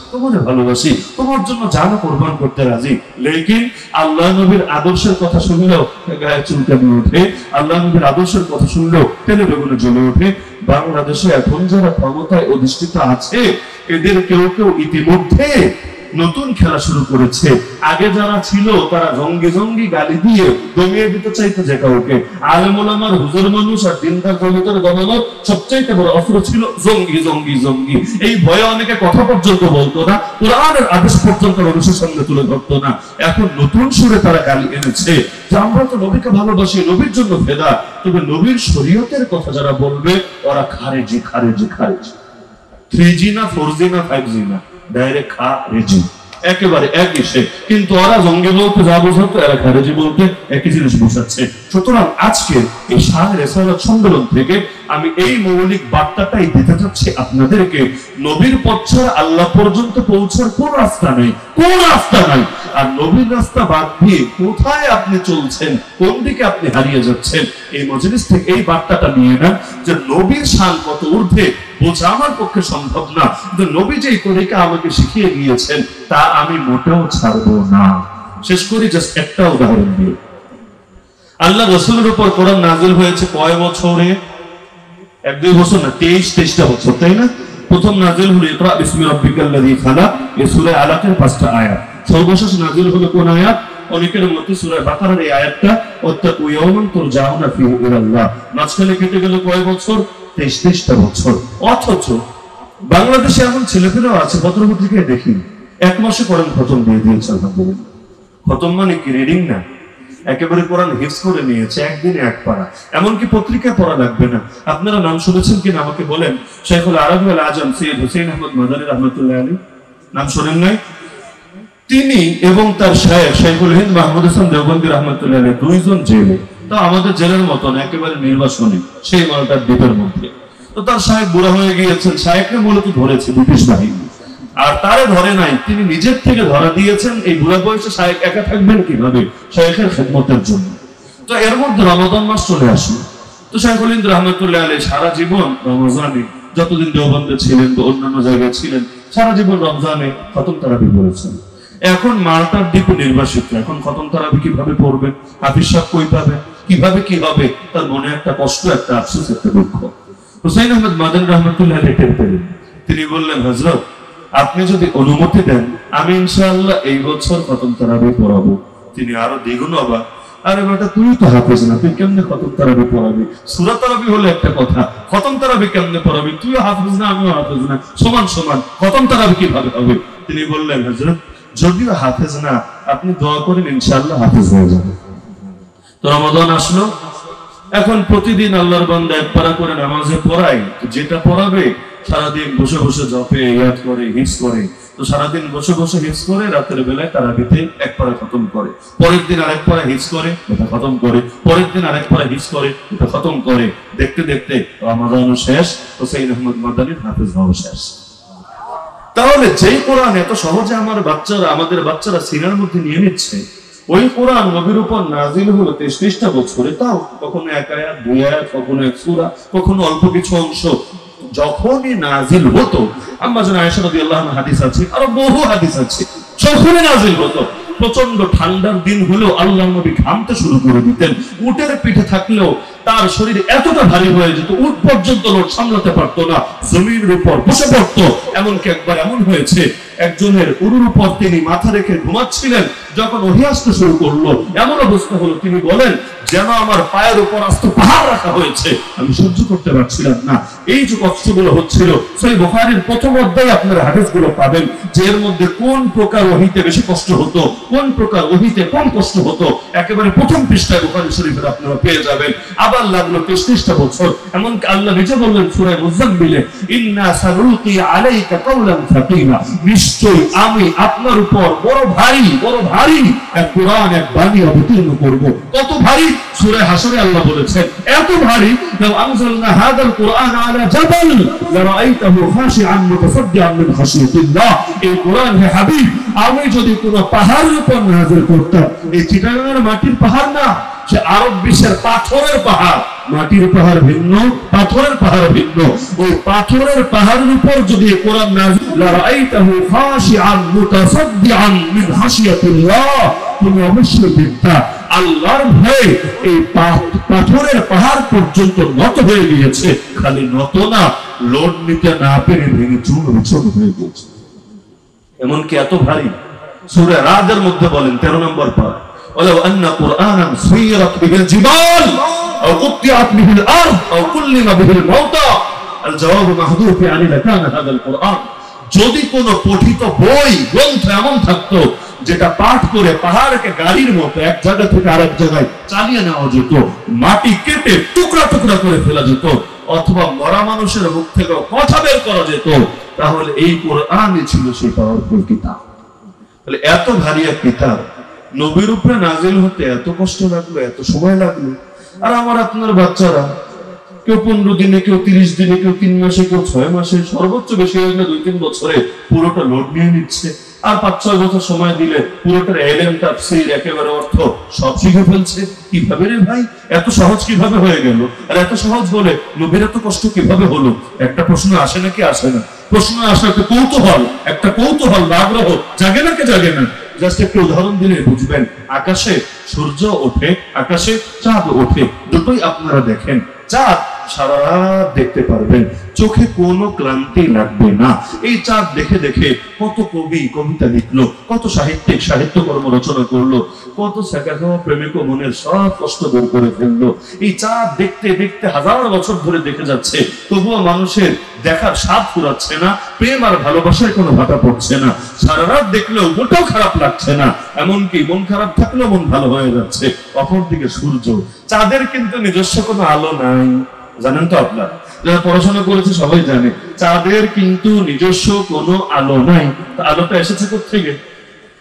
তোমার জন্য জানও কোরবান করতে রাজি। লেকিন আল্লাহ নবীর আদর্শের কথা শুনলেও গায়ে চুলকানি ওঠে, আল্লাহ নবীর আদর্শের কথা শুনলেও তেলে বেগুনে জ্বলে ওঠে। বাংলাদেশে এখন যারা ক্ষমতায় অধিষ্ঠিত আছে, এদের কেউ কেউ ইতিমধ্যে নতুন খেলা শুরু করেছে। আগে যারা ছিল তারা জঙ্গি জঙ্গি গালি দিয়ে দমিয়ে দিতে চাইতো যে কাউকে। আলেম ওলামার হুজুর মানুষ আর দিনদার জগতের গণনা সবচাইতে বড় অস্ত্র ছিল জঙ্গি জঙ্গি জঙ্গি। এই ভয়ে অনেকে কথা পর্যন্ত বলতো না, কোরআনের আদেশ পর্যন্ত মানুষের সামনে তুলে ধরতো না। এখন নতুন সুরে তারা গালি এনেছে যে আমরা তো নবীকে ভালোবাসি, নবীর জন্য ফেদা, তবে নবীর শরীয়তের কথা যারা বলবে ওরা খারেজি খারেজি খারেজি। 3G না 4G না 5G না, ডাইরেক্ট খারেজি, একেবারে একই সে। কিন্তু ওরা জঙ্গি বলতে যা বোঝাতো এরা খারেজি বলতে একই জিনিস বোঝাচ্ছে। সুতরাং আজকে এই শাহে রিসালাত সম্মেলন থেকে আমি এই মৌলিক বার্তাটাই দিতে চাচ্ছি আপনাদেরকে, নবীর পথ ছাড়া আল্লাহ পর্যন্ত পৌঁছার কোন রাস্তা নেই, কোন রাস্তা নাই। আর নবীর রাস্তা বাদ দিয়ে কোথায় আপনি চলছেন, কোন দিকে আপনি হারিয়ে যাচ্ছেন, এই মজলিস থেকে এই বার্তাটা নিয়ে না যে নবীর শান কত ঊর্ধ্বে বোঝা আমার পক্ষে সম্ভব না, কিন্তু নবী যেই তরিকা আমাকে শিখিয়ে গিয়েছেন তা আমি মোটেও ছাড়বো না। শেষ করি জাস্ট একটা উদাহরণ দিয়ে। আল্লাহ রাসূলের উপর কোরআন নাযিল হয়েছে কয় বছরে? 1-2 বছর না, 23টা বছর, তাই না? প্রথম নাযিল হলো ইকরা বিসমি রাব্বিকাল্লাযী খালাক, এই সূরা আলাকের 5টা আয়াত। সর্বশেষ নাযিল হলো কোন আয়াত? অনেকের মতে সূরা বাকারার এই আয়াতটা, ওয়াত্তাকু ইয়াওমান তুরজাউনা ফীহি ইলাল্লাহ। মাঝখানে কেটে গেল কয় বছর? 23টা বছর। অথচ বাংলাদেশে এমন ছেলেপেলেও আছে, পত্রপত্রিকায় দেখি 1 মাসে কোরআন খতম দিয়ে দিয়েছে। আলহামদুলিল্লাহ। খতম মানে কি? রিডিং না, একেবারে কোরআন হিফজ করে নিয়েছে, একদিনে 1 পারা। এমনকি পত্রিকায় পড়া লাগবে না। আপনারা নাম শুনেছেন কিনা আমাকে বলেন? শাইখুল আরবি আল আজম সৈয়দ হুসাইন আহমদ মাদানী রাহমাতুল্লাহ আলাইহি, নাম শোনেন নাই? তিনি এবং তার শায়েখ শাইখুল হিন্দ মাহমুদ হাসান দেওবন্দি রাহমাতুল্লাহ আলাইহি দুইজন জেলে। তো আমাদের জেলের মতন একেবারে নির্বাসনী, সেই মালটার দ্বীপের মধ্যে। তো তার শায়েখ বুড়া হয়ে গিয়েছেন, শায়েখকে মূলত ধরেছে ব্রিটিশ বাহিনী, আর তারে ধরে নাই, তিনি নিজের থেকে ধরা দিয়েছেন। এই বুড়া বয়সে শায়েখ একা থাকবেন কিভাবে? শায়েখের খেদমতের জন্য। তো এর মধ্যে রমাদান মাস চলে আসলো। তো শাইখুল হিন্দ রাহমাতুল্লাহ আলাইহি সারা জীবন রমজানে, যতদিন দেওবন্দে ছিলেন বা অন্যান্য জায়গায় ছিলেন, সারা জীবন রমজানে খতম তারাবি পড়েছেন। এখন মাল্টার দ্বীপ নির্বাসিত, এখন খতম তারাবি কিভাবে পড়বেন? হাফিজ সাহেব কই পাবেন? কিভাবে কি হবে? তার মনে একটা কষ্ট, একটা আফসোস, একটা দুঃখ। হুসাইন আহমদ মাদানী রাহমাতুল্লাহ আলাইহি টের পেলেন। তিনি বললেন, হযরত আপনি যদি অনুমতি দেন আমি ইনশাআল্লাহ এই বছর খতম তারাবি পড়াবো। তিনি আরো দ্বিগুণ অবাক। আরে বেটা, তুই তো হাফেজ না, তুই কেমনে খতম তারাবি পড়াবি? সূরা তারাবি হলে একটা কথা, খতম তারাবি কেমনে পড়াবি? তুইও হাফেজ না, আমিও হাফেজ না, সমান সমান, খতম তারাবি কিভাবে হবে? তিনি বললেন, হযরত যদিও হাফেজ না, আপনি দোয়া করেন ইনশাআল্লাহ হাফেজ হয়ে যাবে। তো রমাদান আসলো, এখন প্রতিদিন আল্লাহর বান্দা 1 পারা করে নামাজে পড়াই। যেটা পড়াবে সারাদিন বসে বসে জপে, ইয়াদ করে, হিফজ করে। তো সারাদিন বসে বসে হিফজ করে, রাতের বেলায় তারাবিতে 1 পারা খতম করে, পরের দিন আরেক পারা হিফজ করে, ওটা খতম করে, পরের দিন আরেক পারা হিফজ করে, ওটা খতম করে। দেখতে দেখতে রমাদানও শেষ, হুসাইন আহমদ মাদানীর হাফেজ হওয়া শেষ। তাহলে যেই কোরআন এত সহজে আমাদের বাচ্চারা সিনার মধ্যে নিয়ে নিচ্ছে, ওই কোরআন নবীর উপর নাযিল হলো 23টা বছরে, তাও কখনো 1 আয়াত 2 আয়াত, কখনো 1 সূরা, কখনো অল্প কিছু অংশ। যখনই নাযিল হতো, আম্মা জান আয়েশা রাদিয়াল্লাহু আনহা হাদিস আছে, আরো বহু হাদিস আছে, যখনই নাযিল হতো প্রচন্ড ঠান্ডার দিন হলেও আল্লাহর নবী ঘামতে শুরু করে দিতেন। উটের পিঠে থাকলেও তার শরীর এতটা ভারী হয়ে যেত, উট পর্যন্ত লোড সামলাতে পারতো না, জমির উপর বসে পড়তো। এমনকি একবার এমন হয়েছে, একজনের উরুর উপর তিনি মাথা রেখে ঘুমাচ্ছিলেন, যখন ওহী আসতে শুরু করলো এমন অবস্থা হলো, তিনি বলেন যেন আমার পায়ের উপর আস্ত পাহাড় রাখা হয়েছে, আমি সহ্য করতে পারছিলাম না। এই যে কষ্টগুলো হচ্ছিল, সহিহ বুখারীর প্রথম অধ্যায়ে আপনারা হাদিসগুলো পাবেন যে এর মধ্যে কোন প্রকার ওহীতে বেশি কষ্ট হতো, কোন প্রকার ওহীতে কম কষ্ট হতো, একেবারে প্রথম পৃষ্ঠায় বুখারী শরীফের আপনারা পেয়ে যাবেন। আবার লাগলো 23টা বছর। এমনকি আল্লাহ নিজে বললেন সূরা মুজাম্মিলে, ইন্না সানুলকি আলাইকা কাওলান সাকিলা, নিশ্চয়ই আমি আপনার উপর বড় ভারী এক কোরআন, এক বাণী অবতীর্ণ করব। কত ভারী? সূরা হাশরে আল্লাহ বলেছেন এত ভারী, লাউ আনজালনা হাযাল কুরআন আলা জাবাল লারাআইতাহু খাশিআন মুতাসাদ্দিআন মিন খাশিয়াতিল্লাহ। এই কোরআন হে হাবিব, আমি যদি কোনো পাহাড়ের উপর নাযিল করতাম, এই চিটাগাঙের মাটির পাহাড় না, সে আরব বিশ্বের পাথরের পাহাড়, মাটির পাহাড় ভিন্ন, পাথরের পাহাড় ভিন্ন, ওই পাথরের পাহাড়ের উপর যদি কোরআন নাযিল লারাআইতাহু খাশিআন মুতাসাদ্দিআন মিন খাশিয়াতিল্লাহ, তুমি অবশ্যই দেখতা আল্লাহর ভয়ে এই পাথরের পাহাড় পর্যন্ত নত হয়ে গিয়েছে। খালি নত না, লোড নিতে না পেরে ভেঙে চূর্ণ হয়ে গেছে। এমনকি এত ভারী, সূরা রাদের মধ্যে বলেন 13 নম্বর পারা, ওয়ালাউ আন্না কুরআনান সুয়িরাত বিহিল জিবাল আও কুত্তিআত বিহিল আরদ আও কুল্লিমা বিহিল মাউতা আল জাওয়াবু মাহদুফি আনি লাকানা হাদাল কুরআন। যদি কোন পঠিত বই গ্রন্থ এমন থাকতো যেটা পাঠ করে পাহাড়কে গাড়ির মতো এক জায়গা থেকে আরেক জায়গায় চালিয়ে নেওয়া যেত, মাটি কেটে টুকরা টুকরা করে ফেলা যেত, অথবা মরা মানুষের মুখ থেকে কথা বের করা যেত, তাহলে এই কোরআনই ছিল সেই পাওয়ারফুল কিতাব। তাহলে এত ভারী এক কিতাব নবীর উপরে নাজিল হতে এত কষ্ট লাগলো, এত সময় লাগলো। আর আমার আপনার বাচ্চারা কেউ 15 দিনে, কেউ 30 দিনে, কেউ 3 মাসে, কেউ 6 মাসে, সর্বোচ্চ বেশি হলে 2-3 বছরে পুরোটা লোড নিয়ে নিচ্ছে। আর 5-6 বছর সময় দিলে পুরোটার এলেম, তাফসীর, একেবারে অর্থ সব শিখে ফেলছে। কিভাবে রে ভাই, এত সহজ কিভাবে হয়ে গেল? আর এত সহজ হলে নবীর এত কষ্ট কিভাবে হলো? একটা প্রশ্ন আসে নাকি আসে না? প্রশ্ন আসে, একটা কৌতূহল বা আগ্রহ জাগে নাকি জাগে না? জাস্ট একটা উদাহরণ দিলে বুঝবেন। আকাশে সূর্য ওঠে, আকাশে চাঁদ ওঠে, দুটোই আপনারা দেখেন। চাঁদ সারা রাত দেখতে পারবেন, চোখে কোনো ক্লান্তি লাগবে না। এই চাঁদ দেখে দেখে কত কবি কবিতা লিখলো, কত সাহিত্যিক সাহিত্যকর্ম রচনা করলো, কত প্রেমিক মনের সব কষ্ট দূর করে ফেললো। এই চাঁদ দেখতে দেখতে হাজার বছর ধরে দেখে যাচ্ছে, তবুও মানুষের দেখার স্বাদ ফুরাচ্ছে না, প্রেম আর ভালোবাসায় কোনো ভাটা পড়ছে না। সারা রাত দেখলেও মোটেও খারাপ লাগছে না, এমনকি মন খারাপ থাকলেও মন ভালো হয়ে যাচ্ছে। অপরদিকে সূর্য, চাঁদের কিন্তু নিজস্ব কোনো আলো নাই, জানেন তো আপনারা? যারা পড়াশোনা করেছে সবাই জানে চাঁদের কিন্তু নিজস্ব কোনো আলো নাই। আলোটা এসেছে কোত্থেকে?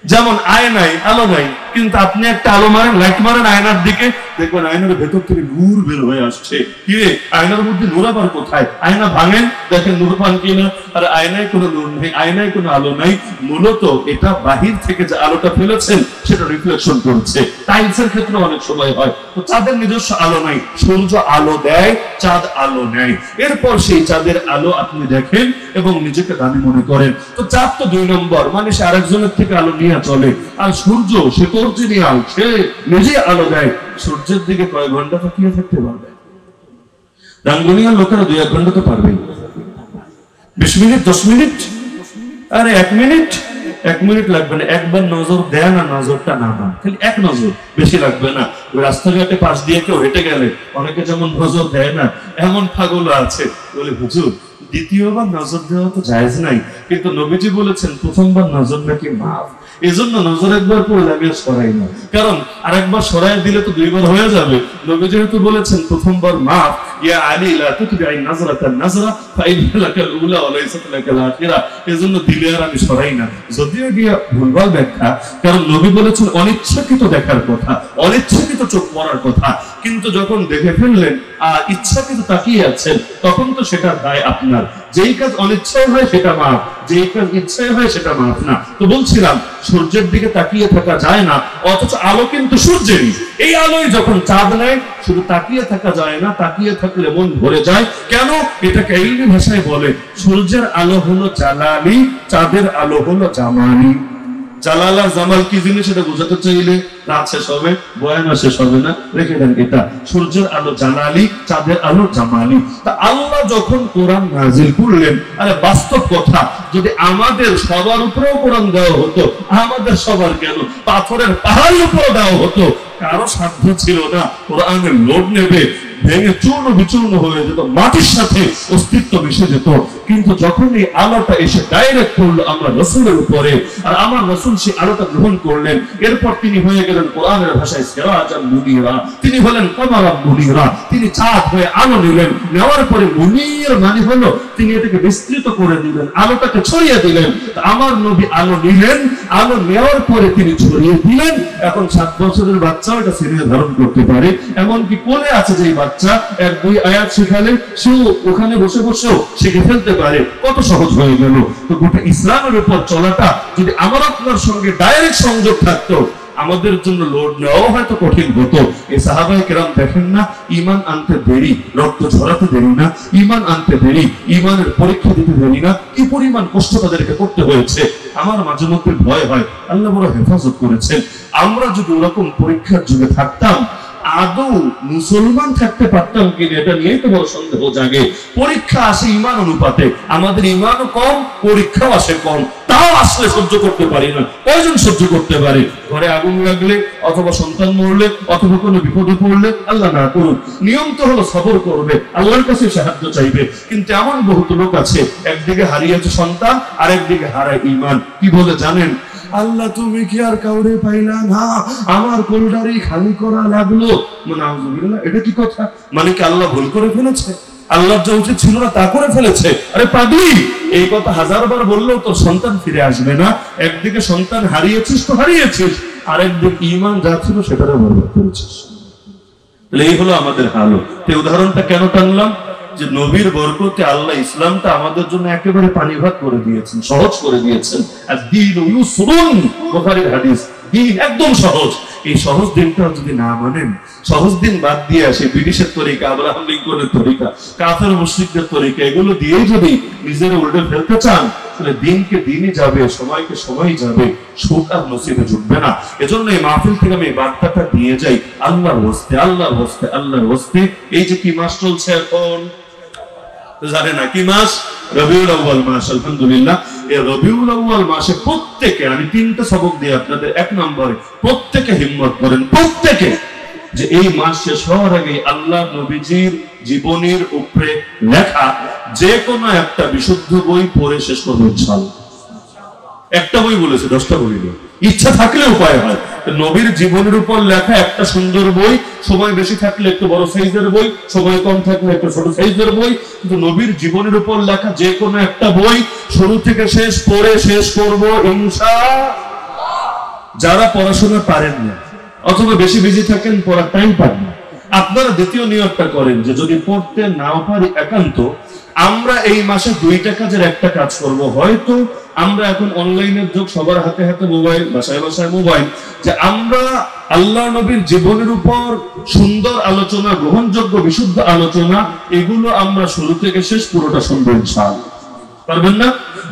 যেমন আয়নায় আলো নাই, কিন্তু আপনি একটা আলো মারেন, লাইট মারেন আয়নার দিকে, দেখবেন আয়নার ভেতর থেকে নূর বের হয়ে আসছে। কি রে, আয়নার মধ্যে নূর আবার কোথায়? আয়না ভাঙেন, দেখেন নূর পান কিনা। আর আয়নায় কোনো নূর নেই, আয়নায় কোনো আলো নাই। মূলত এটা বাহির থেকে যে আলোটা ফেলেছেন সেটা রিফ্লেকশন করছে। টাইলসের ক্ষেত্রে অনেক সময় হয়। তো চাঁদের নিজস্ব আলো নাই, সূর্য আলো দেয়, চাঁদ আলো নেয়। এরপর সেই চাঁদের আলো আপনি দেখেন এবং নিজেকে দামি মনে করেন। তো চাঁদ তো 2 নম্বর, মানে সে আরেকজনের থেকে আলো নিয়ে চলে। আর সূর্য সে অরিজিনাল, সে নিজে আলো দেয়। সূর্যের দিকে কয়েক ঘন্টা তাকিয়ে থাকতে পারবে? রাঙ্গুনিয়ার লোকেরা 2-1 ঘন্টা তো পারবেই। 20 মিনিট, 10 মিনিট, আরে 1 মিনিট, 1 মিনিট লাগবে না। একবার নজর দেয় না, নজরটা না না, খালি এক নজর, বেশি লাগবে না। রাস্তাঘাটে পাশ দিয়ে কেউ হেঁটে গেলে অনেকে যেমন নজর দেয় না, এমন পাগল আছে বলে হুজুর দ্বিতীয়বার নজর দেওয়া তো জায়েজ নাই, কিন্তু নবীজি বলেছেন প্রথমবার নজর নাকি মাফ। এজন্য নজর একবার পড়লে আমি সরাই না, কারণ আরেকবার সরাই দিলে তো 2 বার হয়ে যাবে। নবী যেহেতু বলেছেন প্রথমবার মাফ, ইয়া আলী লা তুতবিআ নাজরাতান নাজরা ফাইন্না লাকাল উলা ওয়া লাইসাত লাকাল আখিরা, এজন্য দিলে আর আমি সরাই না। যদিও এটা ভুলভাল ব্যাখ্যা, কারণ নবী বলেছেন অনিচ্ছাকৃত দেখার কথা, অনিচ্ছাকৃত চোখ পড়ার কথা, কিন্তু যখন দেখে ফেললেন আর ইচ্ছাকৃত তাকিয়ে আছেন, তখন তো সেটা দায় আপনার। যেই কাজ অনিচ্ছায় হয় সেটা মাফ, যেই কাজ ইচ্ছায় হয় সেটা মাফ না। তো বলছিলাম সূর্যের দিকে তাকিয়ে থাকা যায় না, অথচ আলো কিন্তু সূর্যেরই। এই আলোয় যখন চাঁদ নেয়, শুধু তাকিয়ে থাকা যায় না, তাকিয়ে থাকলে মন ভরে যায়। কেন? এটাকে ইলমি ভাষায় বলে সূর্যের আলো হলো জালালি, চাঁদের আলো হলো জামালি। জালাল আর জামাল কি জিনিস এটা বোঝাতে চাইলে রাত শেষ হবে, বয়ান শেষ হবে না, রেখে দেন এটা। সূর্যের আলো জালালি, চাঁদের আলো জামালি। তা আল্লাহ যখন কোরআন নাজিল করলেন, আরে বাস্তব কথা, যদি আমাদের সবার উপরেও কোরআন দেওয়া হতো, আমাদের সবার কেন পাথরের পাহাড়ের উপরে দেওয়া হতো, কারো সাধ্য ছিল না কোরআনের লোড নেবে, ভেঙে চূর্ণ বিচূর্ণ হয়ে যেত, মাটির সাথে অস্তিত্ব মিশে যেত। কিন্তু যখন এই আলোটা এসে ডাইরেক্ট পড়লো আমরা রাসূলের উপরে, আর আমার রাসূল সেই আলোটা গ্রহণ করলেন, এরপর তিনি হয়ে গেলেন কোরআনের ভাষায় সিরাজান মুনীরা, তিনি হলেন কমারান মুনীরা, তিনি চাঁদ হয়ে আলো নিলেন। নেওয়ার পরে মুনীর মানে হলো তিনি এটাকে বিস্তৃত করে দিলেন, আলোটাকে ছড়িয়ে দিলেন। আমার নবী আলো নিলেন, আলো নেওয়ার পরে তিনি ছড়িয়ে দিলেন। এখন 7 বছরের বাচ্চাও এটা সিরিয়াল ধারণ করতে পারে, এমনকি কোলে আছে যেই বাচ্চা, 1-2 আয়াত শিখালে সেও ওখানে বসে বসেও শিখে ফেলতে পারে। কত সহজ হয়ে গেল। তো গোটা ইসলামের উপর চলাটা যদি আমার আপনার সঙ্গে ডাইরেক্ট সংযোগ থাকতো, আমাদের জন্য লোড নেওয়াও হয়তো কঠিন হতো। এই সাহাবায়ে কেরাম দেখেন না, ঈমান আনতে দেরি, রক্ত ঝরাতে দেরি না, ঈমান আনতে দেরি, ঈমানের পরীক্ষা দিতে দেরি না, কি পরিমাণ কষ্ট তাদেরকে করতে হয়েছে। আমার মাঝে মধ্যে ভয় হয়, আল্লাহ বড় হেফাজত করেছেন। আমরা যদি ওরকম পরীক্ষার যুগে থাকতাম, আদৌ মুসলমান থাকতে পারতাম কিনা এটা নিয়ে তো বড় সন্দেহ জাগে। পরীক্ষা আসে ইমান অনুপাতে, আমাদের ইমানও কম, পরীক্ষাও আসে কম, তাও আসলে সহ্য করতে পারি না। কয়জন সহ্য করতে পারে? ঘরে আগুন লাগলে অথবা সন্তান মরলে অথবা কোনো বিপদে পড়লে, আল্লাহ না করুন, নিয়ম তো হলো সবর করবে, আল্লাহর কাছে সাহায্য চাইবে। কিন্তু এমন বহুত লোক আছে, একদিকে হারিয়েছে সন্তান আর একদিকে হারায় ইমান। কি বলে জানেন? আল্লাহ তুমি কি আর কাউরে পাইলা না, আমার কোলডারি খালি করা লাগলো। নাউজুবিল্লাহ, এটা কি কথা? মানে কি আল্লাহ ভুল করে ফেলেছে? আল্লাহ যা উচিত ছিল না তা করে ফেলেছে? আরে পাগলি, এই কথা হাজারবার বললেও তোর সন্তান ফিরে আসবে না। একদিকে সন্তান হারিয়েছিস তো হারিয়েছিস, আর একদিকে ঈমান যা ছিল সেটারে বরবাদ করেছিস। তাহলে এই হলো আমাদের হাল। এই উদাহরণটা কেন টানলাম? যে নবীর বরকতে আল্লাহ ইসলামটা আমাদের জন্য একেবারে পানি ভাত করে দিয়েছেন, সহজ করে দিয়েছেন। আর দ্বীন ইউসরুন, বুখারীর হাদিস, দ্বীন একদম সহজ। এই সহজ দিনটা যদি না মানেন, সহজ দিন বাদ দিয়ে আসে ব্রিটিশের তরিকা, আব্রাহাম লিঙ্কনের তরিকা, কাফের মুশরিকদের তরিকা, এগুলো দিয়ে যদি নিজের উল্টে ফেলতে চান, তাহলে দিনকে দিনই যাবে, সময়কে সময়ই যাবে, সুখ আর নসিবে জুটবে না। এজন্য এই মাহফিল থেকে আমি বার্তাটা দিয়ে যাই, আল্লাহর ওয়াস্তে, আল্লাহর ওয়াস্তে, আল্লাহর ওয়াস্তে। এই যে কি মাস চলছে এখন, জানে না কি মাস? রবিউল আউয়াল মাস। আলহামদুলিল্লাহ, এই রবিউল আউয়াল মাসে প্রত্যেকে, আমি 3টা সবক দিয়ে আপনাদের, 1 নম্বরে প্রত্যেকে হিম্মত করেন, প্রত্যেকে, যে এই মাস শেষ হওয়ার আগে আল্লাহ নবীজির জীবনীর উপরে লেখা যে কোনো একটা বিশুদ্ধ বই পড়ে শেষ করবো ইনশাআল্লাহ। একটা বই বলেছে, 10টা বই নেই, ইচ্ছা থাকলে উপায় হয়। নবীর জীবনের উপর লেখা একটা সুন্দর বই, সময় বেশি থাকলে একটু বড় সাইজের বই, সময় কম থাকলে একটু ছোট সাইজের বই, কিন্তু নবীর জীবনের উপর লেখা যে কোনো একটা বই শুরু থেকে শেষ পড়ে শেষ করবো ইনশাআল্লাহ। যারা পড়াশোনা পারেন না অথবা বেশি বিজি থাকেন, পড়ার টাইম পান না, আপনারা দ্বিতীয় নিয়তটা করেন যে যদি পড়তে নাও পারি একান্ত, আমরা এই মাসে 2টা কাজের একটা কাজ করব। হয়তো আমরা এখন অনলাইনের যুগ, সবার হাতে হাতে মোবাইল, বাসায় বাসায় মোবাইল, যে আমরা আল্লাহ নবীর জীবনের উপর সুন্দর আলোচনা, গ্রহণযোগ্য বিশুদ্ধ আলোচনা, এগুলো আমরা শুরু থেকে শেষ পুরোটা শুনবো ইনশাআল্লাহ। পারবেন না?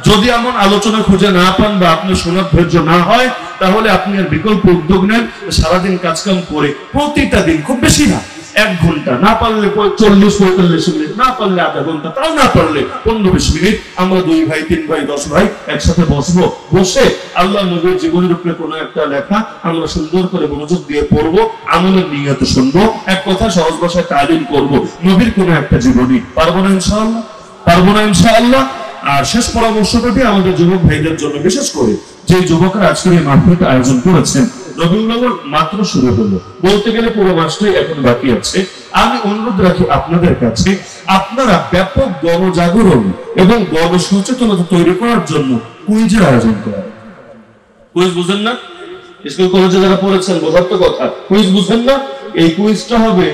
যদি এমন আলোচনা খুঁজে না পান বা আপনি শোনার ধৈর্য না হয়, তাহলে আপনি আর বিকল্প উদ্যোগ নেন, সারাদিন কাজকাম করে প্রতিটা দিন, খুব বেশি না 1 ঘন্টা, না পারলে 40-45 মিনিট, না পারলে আধা ঘন্টা, তাও না পারলে 15-20 মিনিট, আমরা 2 ভাই 3 ভাই 10 ভাই একসাথে বসবো, বসে আল্লাহ নবীর জীবনের উপরে কোনো একটা লেখা আমরা সুন্দর করে মনোযোগ দিয়ে পড়বো, আমলের নিয়তে শুনবো, এক কথা সহজ ভাষায় তালিম করবো নবীর কোনো একটা জীবনী। পারবো না ইনশাআল্লাহ? পারবো না ইনশাআল্লাহ? আর শেষ পরামর্শটা আমাদের যুবক ভাইদের জন্য, বিশেষ করে যে যুবকরা আজকের এই মাহফিলটা আয়োজন করেছেন, রবিউল আউয়াল মাত্র শুরু হলো, বলতে গেলে পুরো মাসটাই এখন বাকি আছে। আমি অনুরোধ রাখি আপনাদের কাছে, আপনারা ব্যাপক গণজাগরণ এবং গণসচেতনতা তৈরি করার জন্য কুইজের আয়োজন করেন। কুইজ বুঝেন না? স্কুল কলেজে যারা পড়েছেন বোঝার তো কথা, কুইজ বুঝেন না? এই কুইজটা হবে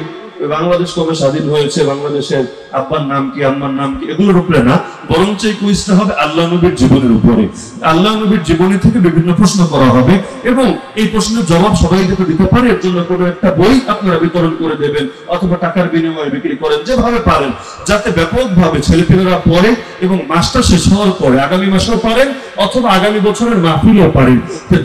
বাংলাদেশ কবে স্বাধীন হয়েছে, বাংলাদেশের আব্বার নাম কি, আম্মার নাম কি, এগুলোর উপরে না, বরঞ্চ এই কুইজটা হবে আল্লাহ নবীর জীবনের উপরে। আল্লাহ নবীর জীবনী থেকে বিভিন্ন প্রশ্ন করা হবে এবং এই প্রশ্নের জবাব সবাই যাতে দিতে পারে, এর জন্য কোনো একটা বই আপনারা বিতরণ করে দেবেন অথবা টাকার বিনিময়ে বিক্রি করেন, যেভাবে পারেন, যাতে ব্যাপকভাবে ছেলেপেলেরা পড়ে এবং মাসটা শেষ হওয়ার পরে আগামী মাসেও পারেন অথবা আগামী বছরের মাহফিলেও পারেন।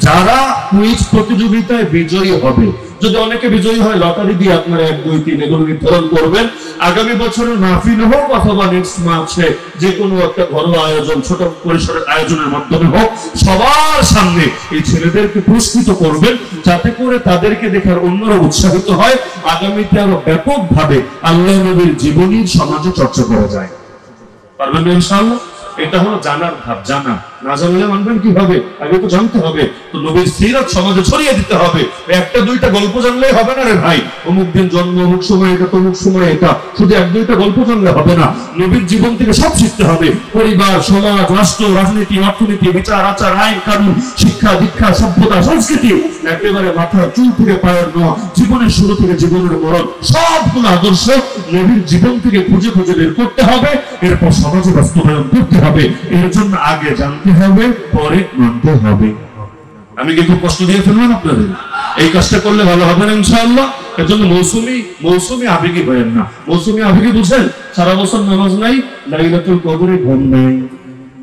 যারা কুইজ প্রতিযোগিতায় বিজয়ী হবে, যদি অনেকে বিজয়ী হয়, লটারি দিয়ে আপনারা 1, 2, 3 এগুলো নির্ধারণ করবেন, আগামী বছরের মাহফিল হোক অথবা নেক্সট মাসে যে কোনো একটা ঘরোয়া আয়োজন, ছোট পরিসরের আয়োজনের মাধ্যমে হোক, সবার সামনে এই ছেলেদেরকে পুরস্কৃত করবেন, যাতে করে তাদেরকে দেখার অন্যরা উৎসাহিত হয়, আগামীতে আরো ব্যাপকভাবে আল্লাহ নবীর জীবনীর সমাজে চর্চা করা যায়। পারবেন ইনশাআল্লাহ? এটা হলো জানার ধাপ। জানা না জানলে মানবেন কিভাবে? আগে তো জানতে হবে। তো নবীর সিরাত সমাজে ছড়িয়ে দিতে হবে। 1-2টা গল্প জানলেই হবে না রে ভাই, অমুক দিন জন্ম, অমুক সময় এটা, অমুক সময় এটা, শুধু 1-2টা গল্প জানলে হবে না। নবীর জীবন থেকে সব শিখতে হবে। পরিবার, সমাজ, রাষ্ট্র, রাজনীতি, অর্থনীতি, বিচার, আচার, আইন, কানুন, শিক্ষা, দীক্ষা, সভ্যতা, সংস্কৃতি, একেবারে মাথার চুল থেকে পায়ের নখ, জীবনের শুরু থেকে জীবনের মরণ, সবগুলো আদর্শ নবীর জীবন থেকে খুঁজে খুঁজে বের করতে হবে, এরপর সমাজে বাস্তবায়ন করতে হবে। এর জন্য আগে জানতে হবে, পরে মানতে হবে। আমি কি খুব কষ্ট দিয়ে ফেললাম আপনাদের? এই কাজটা করলে ভালো হবে না ইনশাআল্লাহ। এর জন্য মৌসুমি আবেগী হবেন না। মৌসুমি আবেগী বুঝেন? সারা বছর নামাজ নাই, লাইলাতুল কদরে ঘুম নাই,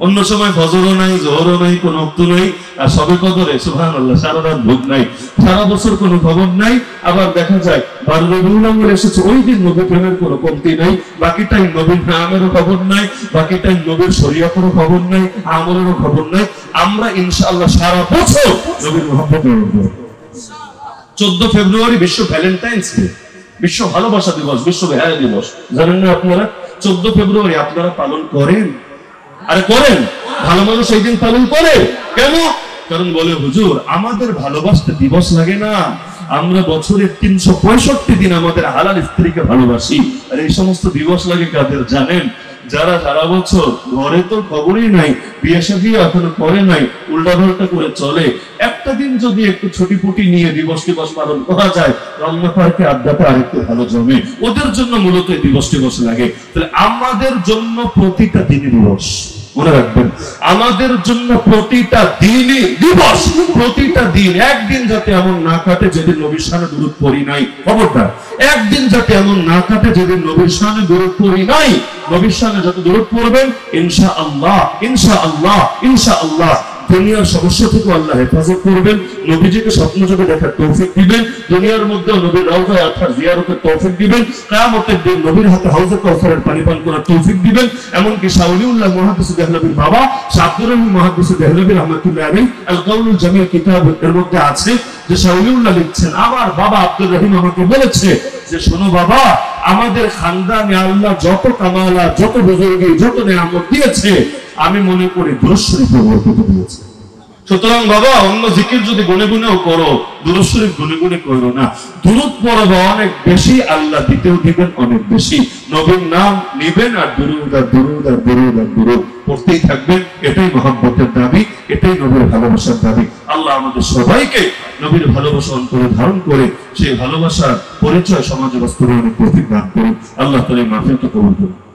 অন্য সময় ফজরও নাই, জোহরও নাই, কোন ওয়াক্ত নাই, আর সবে কদরে সুবহানাল্লাহ সারা রাত ভোগ নাই, সারা বছর কোনো খবর নাই। আবার দেখা যায় 12 রবিউল আউয়াল এসেছে, ওই দিন নবী প্রেমের কোনো কমতি নাই, বাকি টাইম নবীর নামেরও খবর নাই, বাকি টাইম নবীর শরীয়তেরও খবর নাই, আমলেরও খবর নাই। আমরা ইনশাআল্লাহ সারা বছর নবীর মহব্বত করব। 14 ফেব্রুয়ারি বিশ্ব ভ্যালেন্টাইন্স ডে, বিশ্ব ভালোবাসা দিবস, বিশ্ব বেহায়া দিবস, জানেন না আপনারা? 14 ফেব্রুয়ারি আপনারা পালন করেন? আরে করেন, ভালো মানুষ এই দিন পালন করে। কেন? কারণ বলে হুজুর আমাদের ভালোবাসতে দিবস লাগে না, আমরা বছরের 365 দিন আমাদের হালাল স্ত্রীকে ভালোবাসি। আর এই সমস্ত দিবস লাগে কাদের জানেন? যারা সারা বছর ঘরে তো খবরই নাই, বিয়ে শাদী এখনো করে নাই, উল্টাপাল্টা করে চলে, একটা দিন যদি একটু ছুটি নিয়ে দিবস পালন করা যায়, রমনা পার্কে আড্ডাটা আরেকটু ভালো জমে। ওদের জন্য মূলত এই দিবস লাগে। তাহলে আমাদের জন্য প্রতিটা দিনই দিবস, মনে রাখবেন, আমাদের জন্য প্রতিটা দিনই দিবস। প্রতিটা দিন, একদিন যাতে এমন না কাটে যেদিন নবীর শানে দুরূদ পড়ি নাই, খবরদার। একদিন যাতে এমন না কাটে যেদিন নবীর শানে দুরূদ পড়ি নাই। নবীর শানে যত দুরূদ পড়বেন ইনশাআল্লাহ, ইনশাআল্লাহ, ইনশাআল্লাহ দুনিয়ার সমস্যা থেকে আল্লাহ হেফাজত করবেন, নবীজিকে স্বপ্ন যোগে দেখার তৌফিক দিবেন, দুনিয়ার মধ্যে নবীর রওজায় আসার জিয়ারতের তৌফিক দিবেন, কিয়ামতের দিন নবীর হাতে হাউজে কাউসারের পানি পান করার তৌফিক দিবেন। এমনকি শাওলিউল্লাহ মুহাদ্দিস দেহলভীর বাবা শাহ আব্দুর রহিম মুহাদ্দিস দেহলভী রাহমাতুল্লাহ আলাইহি আল কাউলুল জামি কিতাব এর মধ্যে আছে যে শাওলিউল্লাহ লিখছেন, আমার বাবা আব্দুর রহিম আমাকে বলেছে যে শোনো বাবা, আমাদের খানদানে আল্লাহ যত কামালা, যত বুজুর্গি, যত নিয়ামত দিয়েছে, আমি মনে করি দুরূদ শরীফে বরকত দিয়েছে। সুতরাং বাবা, অন্য জিকির যদি গুনে গুনেও করো, দুরূদ শরীফ গুনে গুনে করো না। দুরূদ পড়বা অনেক বেশি, আল্লাহ দিতেও দিবেন অনেক বেশি। নবীর নাম নিবেন আর দুরূদ আর দুরূদ আর দুরূদ আর দুরূদ পড়তেই থাকবেন। এটাই মহব্বতের দাবি, এটাই নবীর ভালোবাসার দাবি। আল্লাহ আমাদের সবাইকে নবীর ভালোবাসা অন্তরে ধারণ করে সেই ভালোবাসার পরিচয় সমাজে বাস্তবায়নের তৌফিক দান করুন। আল্লাহ তাআলা মাফিয়াত কবুল করুন।